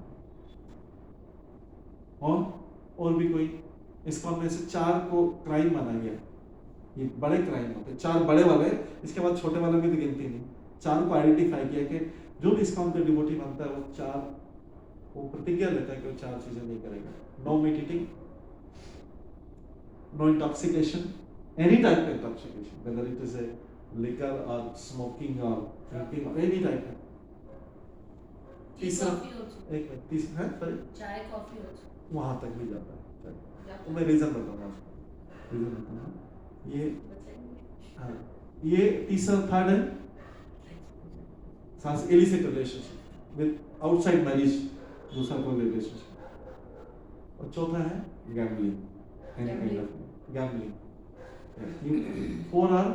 और भी कोई? इसको में से 4 को क्राइम माना गया, ये बड़े क्राइम होते हैं, 4 बड़े वाले, इसके बाद छोटे वाले की तो गिनती नहीं। 4 को आइडेंटिफाई किया कि जो भी इसका उनका डिवोटी बनता है वो 4 वो प्रतिज्ञा लेता है कि वो 4 चीजें नहीं करेगा। No meat eating, no intoxication, any type of intoxication, whether it is a liquor or smoking or drinking or any type of। तीसरा, एक मिनट, तीसरा है चाय कॉफी also। वहां तक भी जाता है। तो मैं रीजन बताऊंगा आपको, रीजन बताऊंगा। ये हाँ, ये तीसरा, थर्ड है सांस illicit relationship with outside marriage, दूसरा कोई रिलेशनशिप। और चौथा है gambling, any kind of gambling। 4 are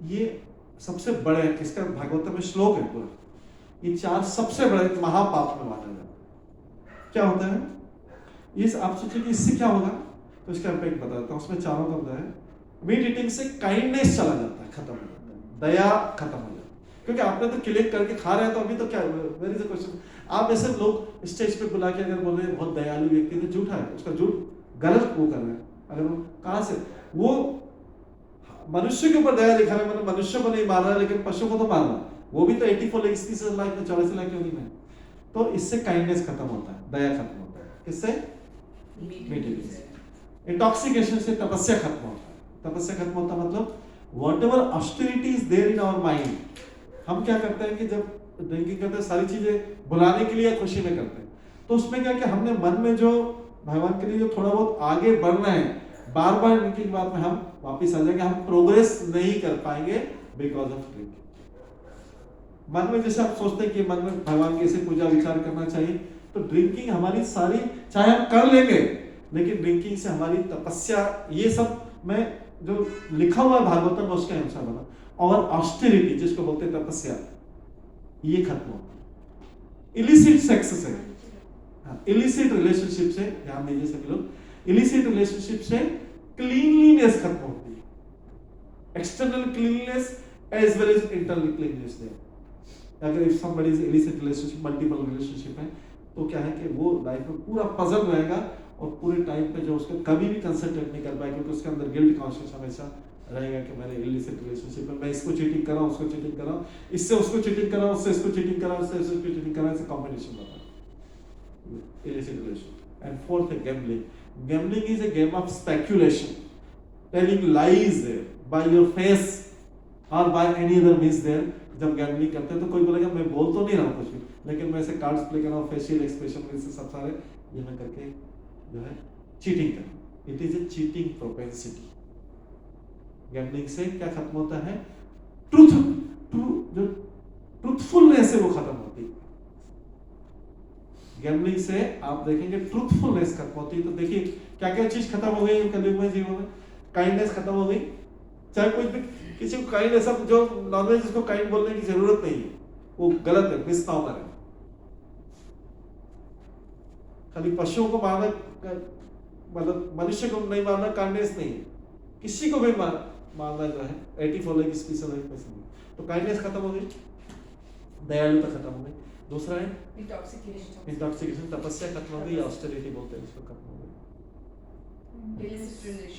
ये सबसे बड़े, इसका भागवत में श्लोक है पूरा, ये 4 सबसे बड़े महापाप में माना जाता है। क्या होता है इस, आप सोचिए कि इससे क्या होगा, तो इसका इम्पैक्ट बताता हूँ। उसमें चारों का है, मीट ईटिंग से काइंडनेस चला जाता है, खत्म हो जाता है, दया खत्म हो जाता है। क्योंकि आपने तो क्लिक करके खा रहे हैं तो अभी तो क्या वेयर इज द क्वेश्चन। आप ऐसे लोग स्टेज पे बुला के अगर बोल रहे हैं बहुत दयालु व्यक्ति, तो झूठा है, उसका झूठ गलत वो कर रहे हैं। अगर वो कहाँ से वो मनुष्य के ऊपर दया दिखा रहे हैं, मतलब मनुष्य को नहीं मार रहा है लेकिन पशु को तो मार रहा है, वो भी तो 84 लाख स्पीसीज लाइफ में 84 लाख योनि में। तो इससे काइंडनेस खत्म होता है, दया खत्म होता है। किससे? मीठे से। इंटॉक्सिकेशन से तपस्या खत्म होता है। तपस्या खत्म होता है मतलब whatever austerity is there in our mind, हम क्या करते हैं कि जब ड्रिंकिंग करते हैं सारी चीजें भुलाने के लिए खुशी में करते हैं, तो उसमें क्या कि हमने मन में जो भगवान के लिए जो थोड़ा बहुत आगे बढ़ना है, बार बार ड्रिंकिंग के बाद में हम वापस आ जाएंगे, हम प्रोग्रेस नहीं कर पाएंगे बिकॉज ऑफ ड्रिंकिंग। मन में जैसे आप सोचते हैं कि मन में भगवान की ऐसे पूजा विचार करना चाहिए, तो ड्रिंकिंग हमारी सारी, चाहे हम कर लेंगे लेकिन ड्रिंकिंग से हमारी तपस्या, ये सब मैं जो लिखा हुआ है भागवतम में उसके अनुसार बना, और ऑस्टेरिटी जिसको बोलते हैं तपस्या, ये खत्म होता है। इलिसिट सेक्स से, इलिसिट रिलेशनशिप से, ध्यान दीजिए सभी लोग, इलिसिट रिलेशनशिप से क्लीनलीनेस खत्म होती है। External cleanliness as well as internal cleanliness there. अगर if somebody is illicit relationship, multiple relationship है, तो क्या है कि वो लाइफ में पूरा पजल रहेगा और पूरे टाइम पे जो उसका कभी भी कंसंट्रेट नहीं कर पाएगा, क्योंकि उसके अंदर गिल्ट कॉन्शियस हमेशा रहेगा कि मैंने इलिसिट रिलेशनशिप में मैं इसको चीटिंग कर रहा हूं, उसको चीटिंग कर रहा हूं, इससे उसको चीटिंग कर रहा हूं, उससे इसको चीटिंग कर रहा हूं, उससे इसको चीटिंग कर रहा हूं, ऐसे कॉम्बिनेशन होता है इलिसिट रिलेशन। एंड फोर्थ है gambling. Gambling is a game of speculation, telling lies there by your face और by any other means there. जब गैम्बलिंग करते हैं तो कोई बोलेगा मैं बोल तो नहीं रहा हूं कुछ भी, लेकिन मैं ऐसे कार्ड्स प्ले कर रहा हूं, फेशियल एक्सप्रेशन से सब सारे ये मैं करके जो है चीटिंग कर, it is A cheating propensity. Gambling से क्या खत्म होता है? जो ट्रूथफुलनेस है वो खत्म होती है। गैम्बलिंग से आप देखेंगे ट्रूथफुलनेस खत्म होती है। तो देखिए क्या क्या चीज खत्म हो गई कलयुग जीवन में। काइंडनेस खत्म हो गई, चाहे कोई भी किसी को काइंड, ऐसा जो नॉनवेज जिसको काइंड बोलने की जरूरत नहीं है, वो गलत है, मिसनॉमर है। खाली पशुओं को मारना, मतलब मनुष्य को नहीं मारना काइंडनेस नहीं है, किसी को भी मारना जो है 84 लाख स्पीसीज लाइफ में, तो काइंडनेस खत्म हो गई, दयालुता खत्म हो गई। दूसरा है इंटॉक्सिकेशन, तपस्या खत्म हो गई, ऑस्टेरिटी बोलते हैं इसको, खत्म हो गई।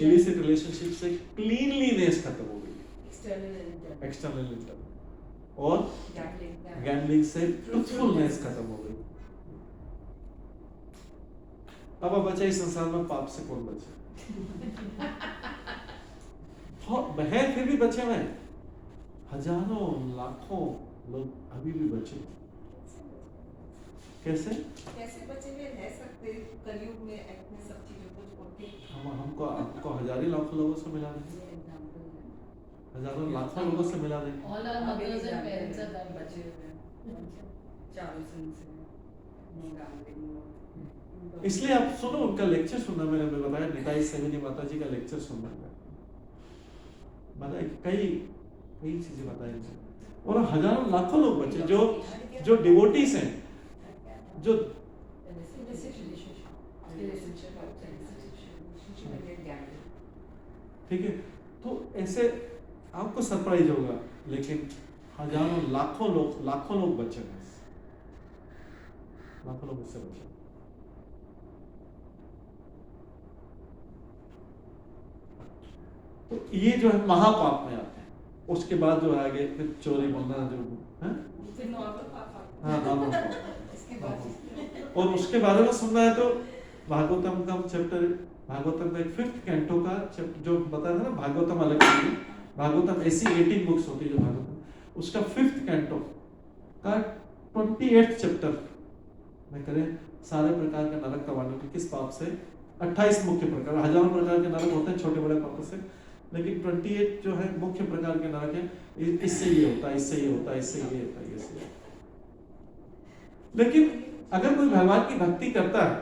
इलिसिट रिलेशनशिप से क्लीनलीनेस खत्म हो गई, एक्सटर्नल इंटरनल, और गैम्बलिंग से ट्रूथफुलनेस खत्म हो गई। अब बचा इस संसार में पाप से कौन बचे? बहन फिर भी बचे हुए हजारों लाखों लोग अभी भी बचे। कैसे बचे हुए रह सकते कलयुग में अपने सब चीजों को छोड़ के? हमको हजारों लाखों लोगों से मिला देंगे, हजारों लाखों लोगों से मिला देंगे। All our mothers and parents are dying. बचे हुए चारों सन से इसलिए आप सुनो, उनका लेक्चर सुनना, मैंने बताया निताई सेविनी माता जी का लेक्चर सुनना है, बताया कई चीजें बताई, और हजारों लाखों लोग बचे जो डिवोटीज हैं, जो ठीक है। तो ऐसे आपको सरप्राइज होगा, लेकिन हजारों लाखों लोग बचे हैं, लाखों लोग इससे बचे। तो ये जो है महापाप में आते हैं। उसके बाद जो है आगे फिर चोरी बोलना, जो है फिर नॉर्मल पाप, हाँ नॉर्मल पाप। इसके बाद और उसके बारे में सुनना है तो भागवतम का चैप्टर, भागवतम का एक 5th कैंटो का चैप्टर जो बताया था ना, भागवतम अलग है, भागवतम ऐसी 18 बुक्स होती है जो भागवतम, उसका 5th कैंटो का 28th चैप्टर में करें सारे प्रकार का नरक का वर्णन, किस पाप से 28 मुख्य प्रकार, हजारों प्रकार के नरक होते हैं छोटे बड़े पापों से, लेकिन 28 जो है मुख्य प्रकार के नरक है, इससे ये होता है, इससे ये होता है, इससे ये होता है, इससे। लेकिन अगर कोई भगवान की भक्ति करता है,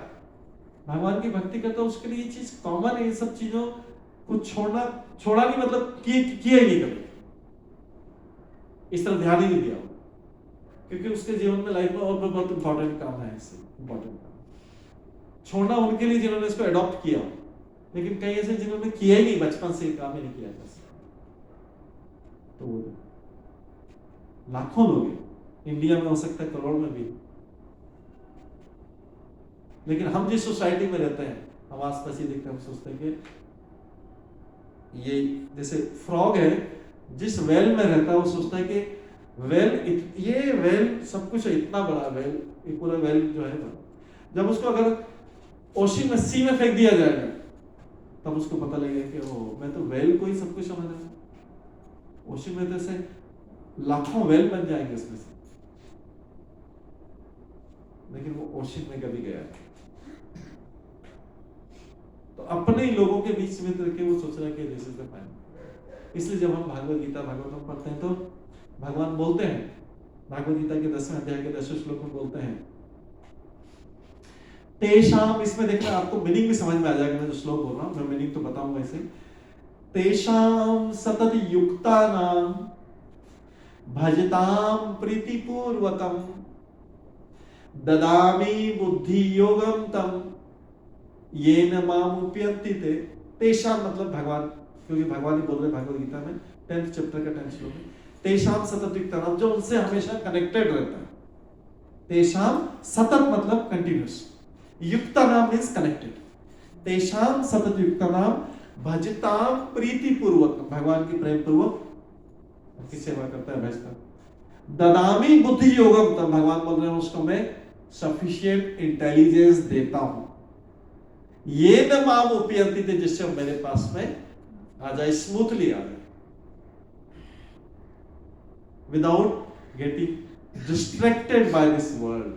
उसके लिए ये चीज कॉमन है, इन सब चीजों को छोड़ा नहीं, मतलब किया ही नहीं कभी, इस तरह ध्यान ही नहीं दिया, क्योंकि उसके जीवन में लाइफ में और बहुत इंपॉर्टेंट काम है, इससे इंपॉर्टेंट काम छोड़ना उनके लिए जिन्होंने इसको अडॉप्ट किया, लेकिन कई ऐसे जिन्होंने किया ही नहीं, बचपन से काम ही नहीं किया था, तो वो लाखों लोग हैं, इंडिया में हो सकता है करोड़ में भी। लेकिन हम जिस सोसाइटी में रहते हैं, हम आसपास ही देखते हैं, हम सोचते हैं कि ये जैसे फ्रॉग है, जिस वेल में रहता है वो सोचता है कि ये वेल सब कुछ है, इतना बड़ा वेल, ये पूरा वेल जो है, जब उसको अगर ओशन में, सी में फेंक दिया जाएगा तब उसको पता लगेगा कि ओ, मैं तो वेल को ही सब कुछ समझ रहा हूं। ओशन में तो से लाखों वेल बन जाएंगे इसमें से, लेकिन वो ओशन में कभी गया नहीं। तो अपने ही लोगों के बीच में रह के वो सोच रहा है कि दिस इज द फाइनल। इसलिए जब हम भागवत गीता भागवतम पढ़ते हैं तो भगवान बोलते हैं, भागवत गीता के 10वें अध्याय के 10वें श्लोक में बोलते हैं, तेषाम, इसमें देखना आपको मीनिंग भी समझ में आ जाएगा, मैं जो श्लोक बोल रहा हूं मैं मीनिंग तो बताऊंगा इसे। तेषाम सतत युक्तानाम भजताम प्रीतिपूर्वकम ददामि बुद्धि योगम तम येन माम उपयन्ति ते। तेषाम मतलब भगवान, क्योंकि भगवान ही बोल रहे भगवत गीता में 10th चैप्टर का 10th श्लोक में, तेषाम सतत युक्तानाम, जो उनसे हमेशा कनेक्टेड रहता है। तेषाम सतत मतलब कंटिन्यूस, युक्तानाम मींस कनेक्टेड। तेषाम सतत युक्तानाम भजताम प्रीति पूर्वक, भगवान की प्रेम पूर्वक उनकी सेवा करता है, भजता। ददामी बुद्धि योगम, तब भगवान बोल रहे हैं उसको मैं सफिशिएंट इंटेलिजेंस देता हूं, ये न माम उपयन्ति थे, जिससे मेरे पास में आ जाए, स्मूथली आ जाए, without getting distracted by this world.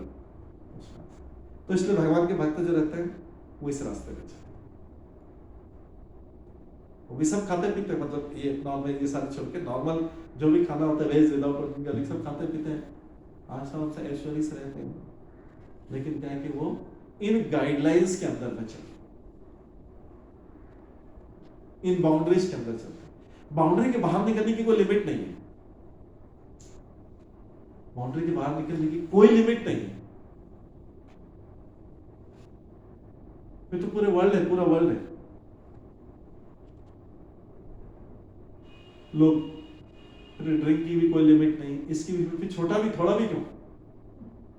तो इसलिए भगवान के भक्त जो रहते हैं वो इस रास्ते पे चलते हैं। वो भी सब खाते पीते, मतलब ये नॉर्मल ये सारे छोड़ के नॉर्मल जो भी खाना होता है, वेज विदाउट ऑर्गेनिक, सब खाते पीते हैं, आराम से ऐश्वर्य से रहते हैं। लेकिन क्या है कि वो इन गाइडलाइंस के अंदर में चलते, इन बाउंड्रीज के अंदर चलते। बाउंड्री के बाहर निकलने की कोई लिमिट नहीं है, बाउंड्री के बाहर निकलने की कोई लिमिट नहीं है। फिर तो पूरे वर्ल्ड है, पूरा वर्ल्ड है। लोग ड्रिंक की भी कोई लिमिट नहीं, इसकी भी छोटा भी थोड़ा भी क्यों।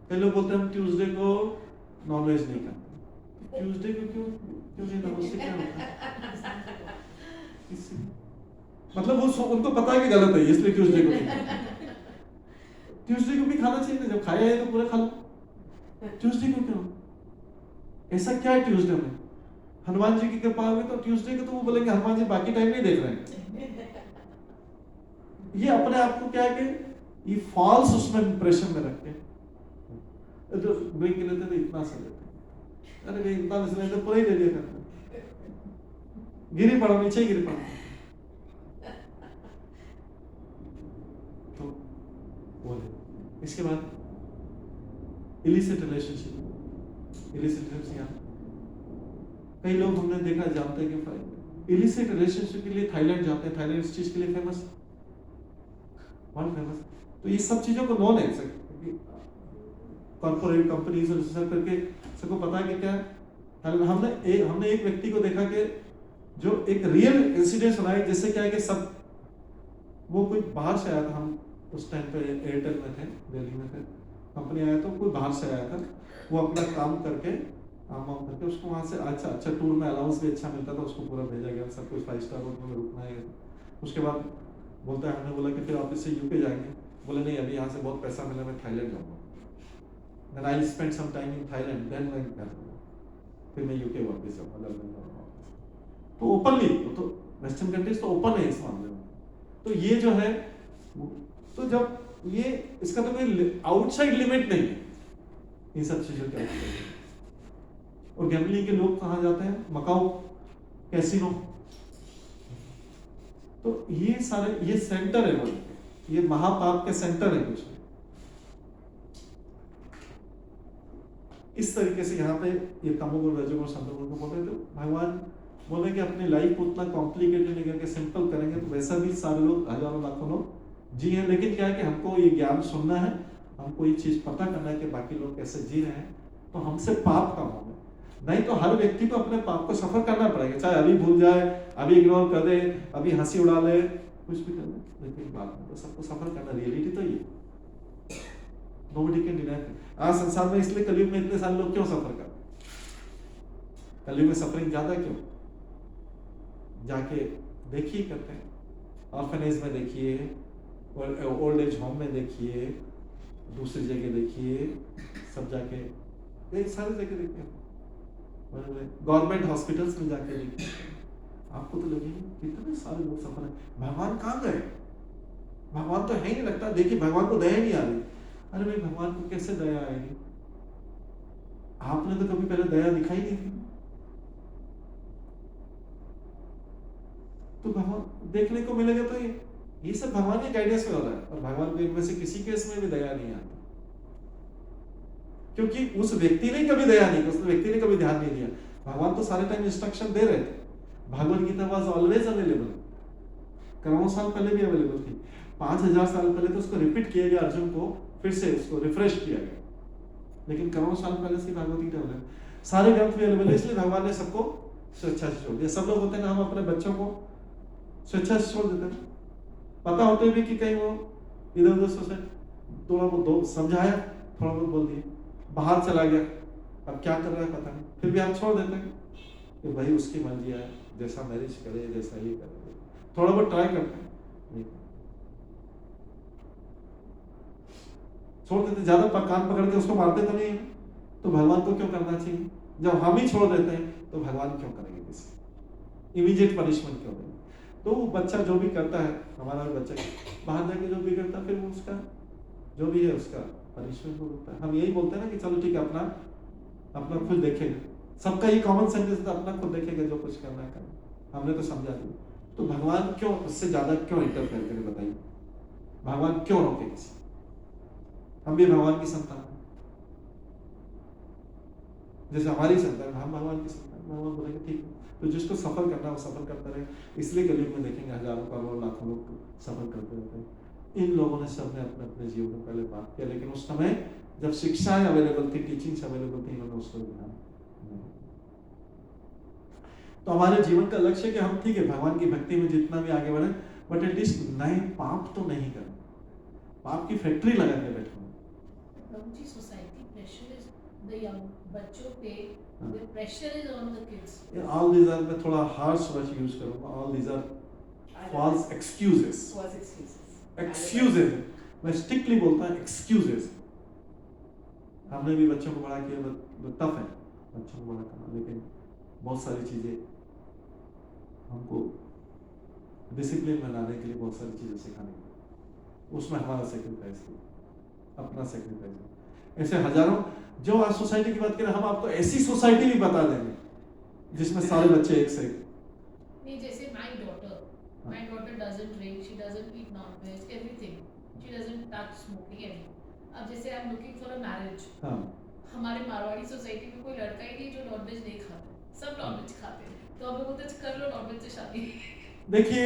कई लोग बोलते हैं हम ट्यूसडे को नॉनवेज नहीं खाते, ट्यूसडे को क्यों क्यों नहीं खाते, उससे क्या होता है? मतलब वो उनको पता है कि गलत है, इसलिए ट्यूसडे को नहीं खाते। ट्यूसडे को भी खाना चाहिए ना, जब खाया है तो पूरा खा लो, ट्यूसडे को क्यों? ऐसा क्या है ट्यूसडे में? हनुमान जी की कृपा होगी तो ट्यूसडे को तो वो बोलेंगे हनुमान जी बाकी टाइम नहीं देख रहे हैं। ये अपने आप को क्या है कि ये फॉल्स उसमें इंप्रेशन में रख के जो ड्रिंक लेते थे इतना सा लेते, अरे भाई इतना से लेते पूरा ही ले लिया करते, गिरी पड़ो नीचे गिरी पड़ो। तो बोले इसके बाद इलिसिट रिलेशनशिप, कई लोग हमने देखा जानते हैं कि इलिसिट रिलेशनशिप के लिए थाईलैंड जाते हैं, थाईलैंड इस चीज के लिए फेमस, वर्ल्ड फेमस। तो ये सब चीजों को नॉन है, कॉर्पोरेट कंपनीज और सब करके सबको पता है कि क्या है। हमने एक व्यक्ति को देखा कि जो एक रियल इंसिडेंट सुना है, जिससे क्या है कि सब, वो कोई बाहर से आया था, हम उस टाइम पे एयरटेल में थे, दिल्ली में थे, कंपनी आया तो कोई बाहर से आया था, वो अपना काम करके उसको वहां से अच्छा टूर में अलाउंस भी अच्छा मिलता था, उसको पूरा भेजा गया, सब कुछ 5 स्टार होटल में रुकना है। उसके बाद बोलता है, हमने बोला कि फिर ऑफिस से यूके जाएंगे, बोले नहीं अभी यहाँ से बहुत पैसा मिला, मैं थाईलैंड जाऊंगा, then I'll spend some time in Thailand, then फिर मैं यूके वापस जाऊंगा। तो ओपनली, तो वेस्टर्न कंट्रीज तो ओपन है इस मामले में। तो ये जो है, तो जब ये इसका तो कोई आउटसाइड लिमिट नहीं है इन सब चीजों के। और गैम्बलिंग के लोग कहाँ जाते हैं? मकाऊ, कैसीनो। तो ये सारे, ये सेंटर है, ये महापाप के सेंटर है कुछ। इस तरीके से यहाँ पे ये तमोगुण रजोगुण सत्वगुण को बोल रहे, तो भगवान बोल रहे कि अपनी लाइफ को उतना कॉम्प्लिकेटेड नहीं करके सिंपल करेंगे तो वैसा भी सारे लोग, हजारों लाखों लोग जी हैं। लेकिन क्या है कि हमको ये ज्ञान सुनना है, हमको ये चीज पता करना है कि बाकी लोग कैसे जी रहे हैं, तो हमसे पाप कम होंगे। नहीं तो हर व्यक्ति को अपने पाप को सफर करना पड़ेगा, चाहे अभी भूल जाए, अभी इग्नोर कर दे, अभी हंसी उड़ा ले, कुछ भी कर ले, लेकिन बाद में तो सबको सफर करना, रियलिटी तो ये। Nobody can deny. आज संसार में इसलिए कलयुग में इतने सारे लोग क्यों सफर कर रहे हैं? कलयुग में सफरिंग ज्यादा क्यों? जाके देखिए करते हैं, ऑर्फनेज में देखिए, ओल्ड एज होम में देखिए, दूसरी जगह देखिए, सब जाके ये सारी जगह देखिए, गवर्नमेंट हॉस्पिटल्स में जाके देखिए, आपको तो लगेगा कितने सारे लोग सफर है। भगवान कहाँ गए? भगवान तो है ही नहीं लगता। देखिए भगवान को दया नहीं आ रही। अरे भाई भगवान को कैसे दया आएगी? आपने तो कभी पहले दया दिखाई नहीं थी। तो भगवान देखने को मिलेगा तो ये सब भगवान के गाइडेंस में हो रहा है, और भगवान को इनमें से किसी केस में भी दया नहीं आती, क्योंकि उस व्यक्ति ने कभी दया नहीं की, उस व्यक्ति ने कभी ध्यान नहीं दिया। भगवान तो सारे टाइम इंस्ट्रक्शन दे रहे थे। Bhagavad Gita was always available, करोड़ों साल पहले भी अवेलेबल थी। 5000 साल पहले तो उसको रिपीट किया गया, अर्जुन को फिर से उसको रिफ्रेश किया गया, लेकिन करोड़ों साल पहले से भगवद गीता अवेलेबल, सारे ग्रंथ भी अवेलेबल है। इसलिए भगवान ने सबको स्वेच्छा से छोड़ दिया। सब लोग होते हैं ना, हम अपने बच्चों को स्वेच्छा से छोड़ देते हैं, पता होते भी कि कहीं वो इधर उधर सोचे, थोड़ा बहुत समझाया, थोड़ा बहुत बोल दिया, बाहर चला गया, अब क्या कर रहा है पता नहीं, फिर भी हम छोड़ देते हैं कि भाई उसकी मर्जी है, जैसा मैरिज करे, जैसा ये करे, थोड़ा बहुत ट्राई करते हैं, छोड़ देते। ज्यादा कान पकड़ के उसको मारते तो नहीं है। तो भगवान को क्यों करना चाहिए? जब हम ही छोड़ देते हैं तो भगवान क्यों करेंगे? किसी इमीडिएट पनिशमेंट क्यों देंगे? तो वो बच्चा जो भी करता है, हमारा भी बच्चा बाहर जाके जो भी करता है, फिर वो उसका जो भी है उसका पनिशमेंट भुगतता है। हम यही बोलते हैं ना कि चलो ठीक है, अपना खुद देखेगा। सबका ये कॉमन सेंस है, अपना खुद देखेगा, जो कुछ करना है करना। हमने तो समझा दिया, तो भगवान क्यों उससे ज्यादा क्यों इंटरफेयर करे? बताइए, भगवान क्यों रोके किसी? हम भी भगवान की संतान हैं, जैसे हमारी संतान, हम भगवान की संतान। भगवान बोलेंगे ठीक है, तो जिसको सफर करना है वो सफर करता रहे। इसलिए कलयुग में देखेंगे हजारों करोड़ों लाखों लोग सफर करते रहते हैं। इन लोगों ने सबने अपने अपने जीवन में पहले बात किया, लेकिन उस समय जब शिक्षाएं अवेलेबल थी, टीचिंग्स अवेलेबल थी, इन्होंने उसको ध्यान नहीं। तो हमारे जीवन का लक्ष्य है कि हम ठीक है भगवान की भक्ति में जितना भी आगे बढ़े, बट एटलीस्ट नए पाप तो नहीं करें, पाप की फैक्ट्री लगा के बैठे। Prabhu ji, society pressure is the young बच्चों पे, the pressure is on the kids. All these are, मैं थोड़ा harsh word यूज करूँगा, all these are false excuses. False excuses. Excuses, मैं strictly बोलता हूँ excuses. हमने भी बच्चों को बड़ा किया, टफ है बच्चों को बड़ा करना, लेकिन बहुत सारी चीजें हमको डिसिप्लिन बनाने के लिए बहुत सारी चीजें सिखाने के लिए, उसमें हमारा सेक्रीफाइस है, अपना सेक्रीफाइस है। ऐसे हजारों, जो आज सोसाइटी की बात करें, हम आपको ऐसी सोसाइटी भी बता देंगे जिसमें सारे बच्चे एक से नहीं, जैसे my daughter doesn't drink, she doesn't eat non-veg, everything, she doesn't touch smoking anything. अब जैसे I'm looking for a marriage, हाँ, हमारे मारवाड़ी सोसाइटी में कोई लड़का ही नहीं जो नॉनवेज नहीं खाता, सब नॉनवेज खाते हैं, तो अब बोलते हैं कर लो नॉनवेज से शादी। देखिए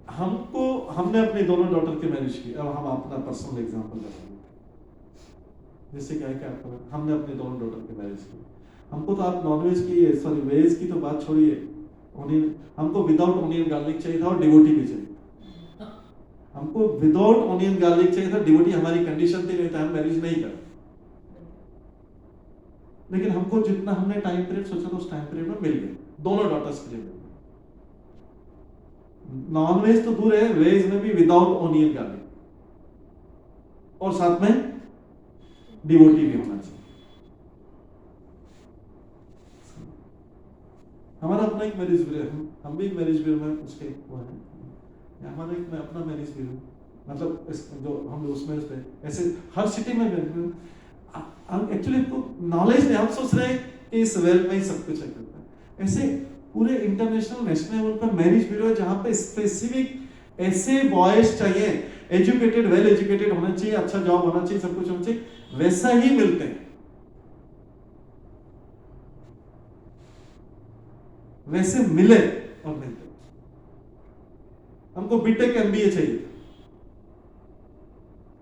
हमने अपनी दोनों डॉटर की मैरिज की, अब हम अपना पर्सनल एग्जांपल बताएंगे। जैसे क्या है कि आपको, हमने अपने दोनों डॉटर की मैरिज की, हमको तो आप नॉनवेज की, सॉरी वेज की तो बात छोड़िए, हमको विदाउट ऑनियन गार्लिक चाहिए था और डिवोटी भी चाहिए था। हमको विदाउट ऑनियन गार्लिक चाहिए था, डिवोटी हमारी कंडीशन थी, नहीं तो हम मैरिज नहीं कर। लेकिन हमको जितना हमने टाइम पीरियड सोचा था उस टाइम पीरियड में मिल गया, दोनों डॉटर्स के लिए मिल गया। नॉनवेज तो दूर है, वेज में भी विदाउट ऑनियन गार्लिक, और साथ में डिवोटी भी होना चाहिए। हमारा अपना एक मैरिज ब्यूरो है, हम भी मैरिज ब्यूरो में उसके वो है, हमारा एक अपना मैरिज ब्यूरो, मतलब जो हम उसमें ऐसे हर सिटी में एक्चुअली नॉलेज नहीं, हम सोच रहे हैं कि इस वेल में ही सब कुछ करता है। ऐसे पूरे इंटरनेशनल नेशनल लेवल पर मैरिज ब्यूरो है जहां पे स्पेसिफिक ऐसे बॉयज चाहिए, एजुकेटेड, वेल एजुकेटेड होना चाहिए, अच्छा जॉब होना चाहिए, सब कुछ होना चाहिए, वैसा ही मिलते हैं, वैसे मिले और मिलते। हमको बीटेक एमबीए चाहिए,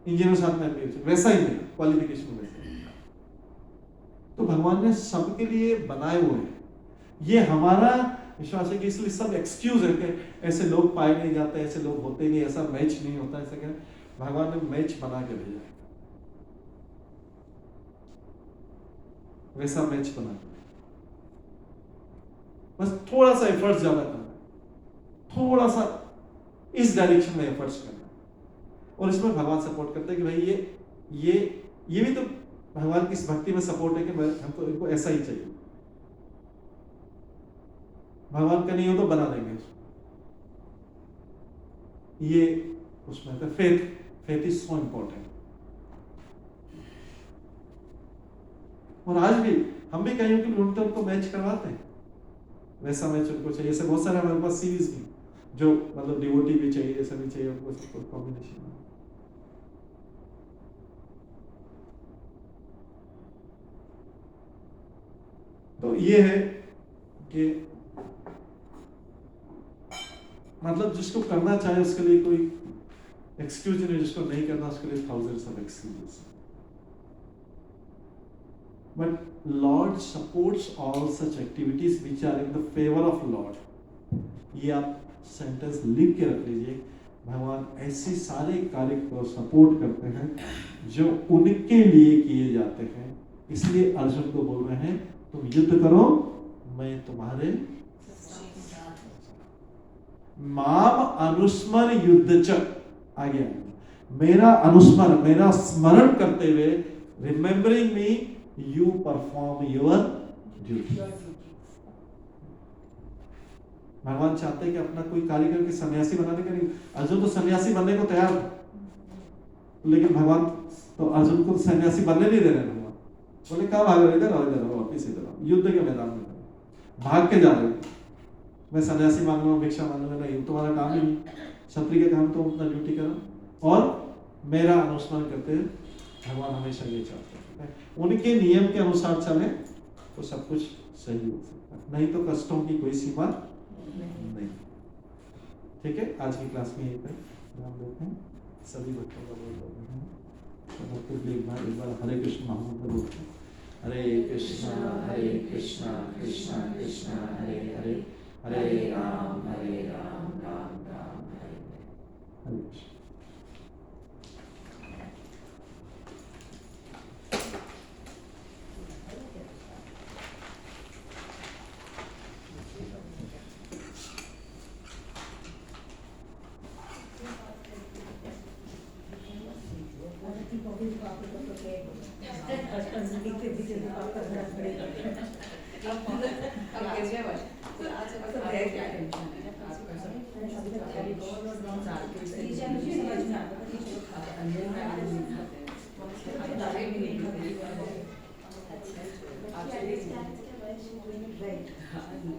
इंजीनियर साथ में एमबीए चाहिए, वैसा ही मिला, क्वालिफिकेशन वैसा। तो भगवान ने सबके लिए बनाए हुए हैं, ये हमारा विश्वास है कि इसलिए सब एक्सक्यूज है कि ऐसे लोग पाए नहीं जाते, ऐसे लोग होते नहीं, ऐसा मैच नहीं होता, ऐसा क्या, भगवान ने मैच बना के भेजा है। वैसा मैच बना, बस थोड़ा सा एफर्ट ज्यादा करना है, थोड़ा सा इस डायरेक्शन में एफर्ट्स करना है। और इसमें भगवान सपोर्ट करते हैं कि भाई ये भी तो भगवान की इस भक्ति में सपोर्ट है कि हमको इनको ऐसा ही चाहिए। भगवान का नहीं हो तो बना देंगे उसको। ये उसमें तो फेथ इज सो इंपॉर्टेंट। और आज भी हम भी कहीं कि ढूंढते उनको मैच करवाते हैं, वैसा मैच उनको चाहिए। ऐसे बहुत सारे हमारे पास सीरीज भी जो मतलब डिवोटी भी चाहिए, ऐसा भी चाहिए उनको, सबको कॉम्बिनेशन। तो ये है कि मतलब जिसको करना चाहे उसके लिए कोई एक्सक्यूज नहीं, जिसको नहीं करना उसके लिए thousands of excuses. But lord supports all such activities which are in the favour of lord. ये आप सेंटेंस लिख के रख लीजिए, भगवान ऐसे सारे कार्य को सपोर्ट करते हैं जो उनके लिए किए जाते हैं। इसलिए अर्जुन को बोल रहे हैं तुम युद्ध करो, मैं तुम्हारे माम अनुस्मर युद्ध च आ गया। मेरा अनुस्मरण, मेरा स्मरण करते हुए, remembering me you perform your duty. भगवान चाहते हैं कि अपना कोई कार्य करके सन्यासी बनाने का नहीं। अर्जुन तो सन्यासी बनने को तैयार, लेकिन भगवान तो अर्जुन को सन्यासी बनने नहीं दे रहे। भगवान बोले कहाँ भाग रहे, इधर आओ, इधर आओ, वापिस इधर आओ, युद्ध के मैदान में भाग के जा रहे। मैं सन्यासी मांग रहा हूँ, भिक्षा मांग रहा नहीं, तुम्हारा काम ही क्षत्रिय का काम, तो अपना ड्यूटी करो और मेरा अनुस्मरण करते हैं। भगवान हमेशा ये चाहते हैं उनके नियम के अनुसार चले तो सब कुछ सही हो सकता है, नहीं तो कष्टों की कोई सीमा नहीं। ठीक है, आज की क्लास में यही पर ध्यान देते हैं। सभी बच्चों का बोल रहे हैं एक बार हरे कृष्ण महामंत्र बोलते हैं। हरे कृष्णा कृष्णा कृष्णा हरे हरे, हरे राम राम राम हरे हरे। हरे Krishna.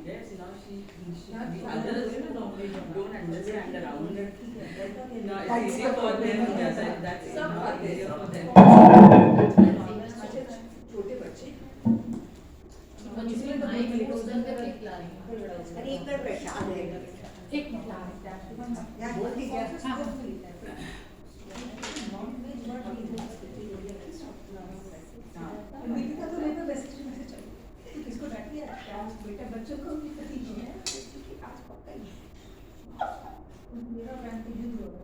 Yes, now the others don't understand around it. Now it's easier for them. That's easier for them. छोटे बच्चे अरे एक बार बैठा एक वो ठीक है। दीपिका तो लेकर मैसेज चलो किसको डांटी है बेटा, बच्चों को भी पता ही है आज पक्का ही मेरा बैंक तो यूज होगा।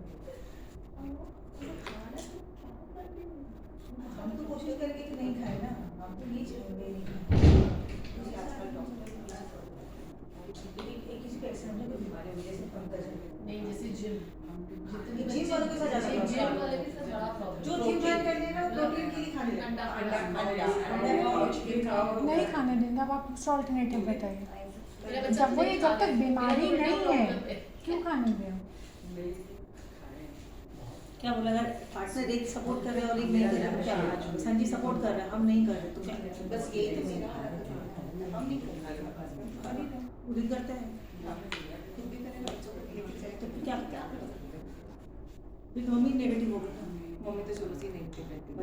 हम तो कोशिश करेंगे कि नहीं खाए ना, हम तो नहीं छोड़ेंगे नहीं। आजकल डॉक्टर किसी को एक्सीडेंट की बीमारी हो जैसे पंकज नहीं, जैसे जिम वालों के साथ ज्यादा जिम वाले के साथ बड़ा प्रॉब्लम। जो जिम ज्वाइन कर लेना प्रोटीन के लिए खाने अंडा नहीं खाने देंगे। अब आप दूसरा ऑल्टरनेटिव बताइए। मेरा बच्चा जब तक बीमारी नहीं है क्यों खाने दें? क्या बोला, अगर पार्टनर एक सपोर्ट कर रहे हैं और एक नहीं कर रहे, क्या बोला? संजी सपोर्ट कर रहा है, हम नहीं कर रहे, तो क्या करें? बस यही तो मेरा हम नहीं उदित करते हैं खुद भी करें बच्चों को तो फिर क्या फिर मम्मी नेगेटिव हो गई। मम्मी तो शुरू से नहीं करती।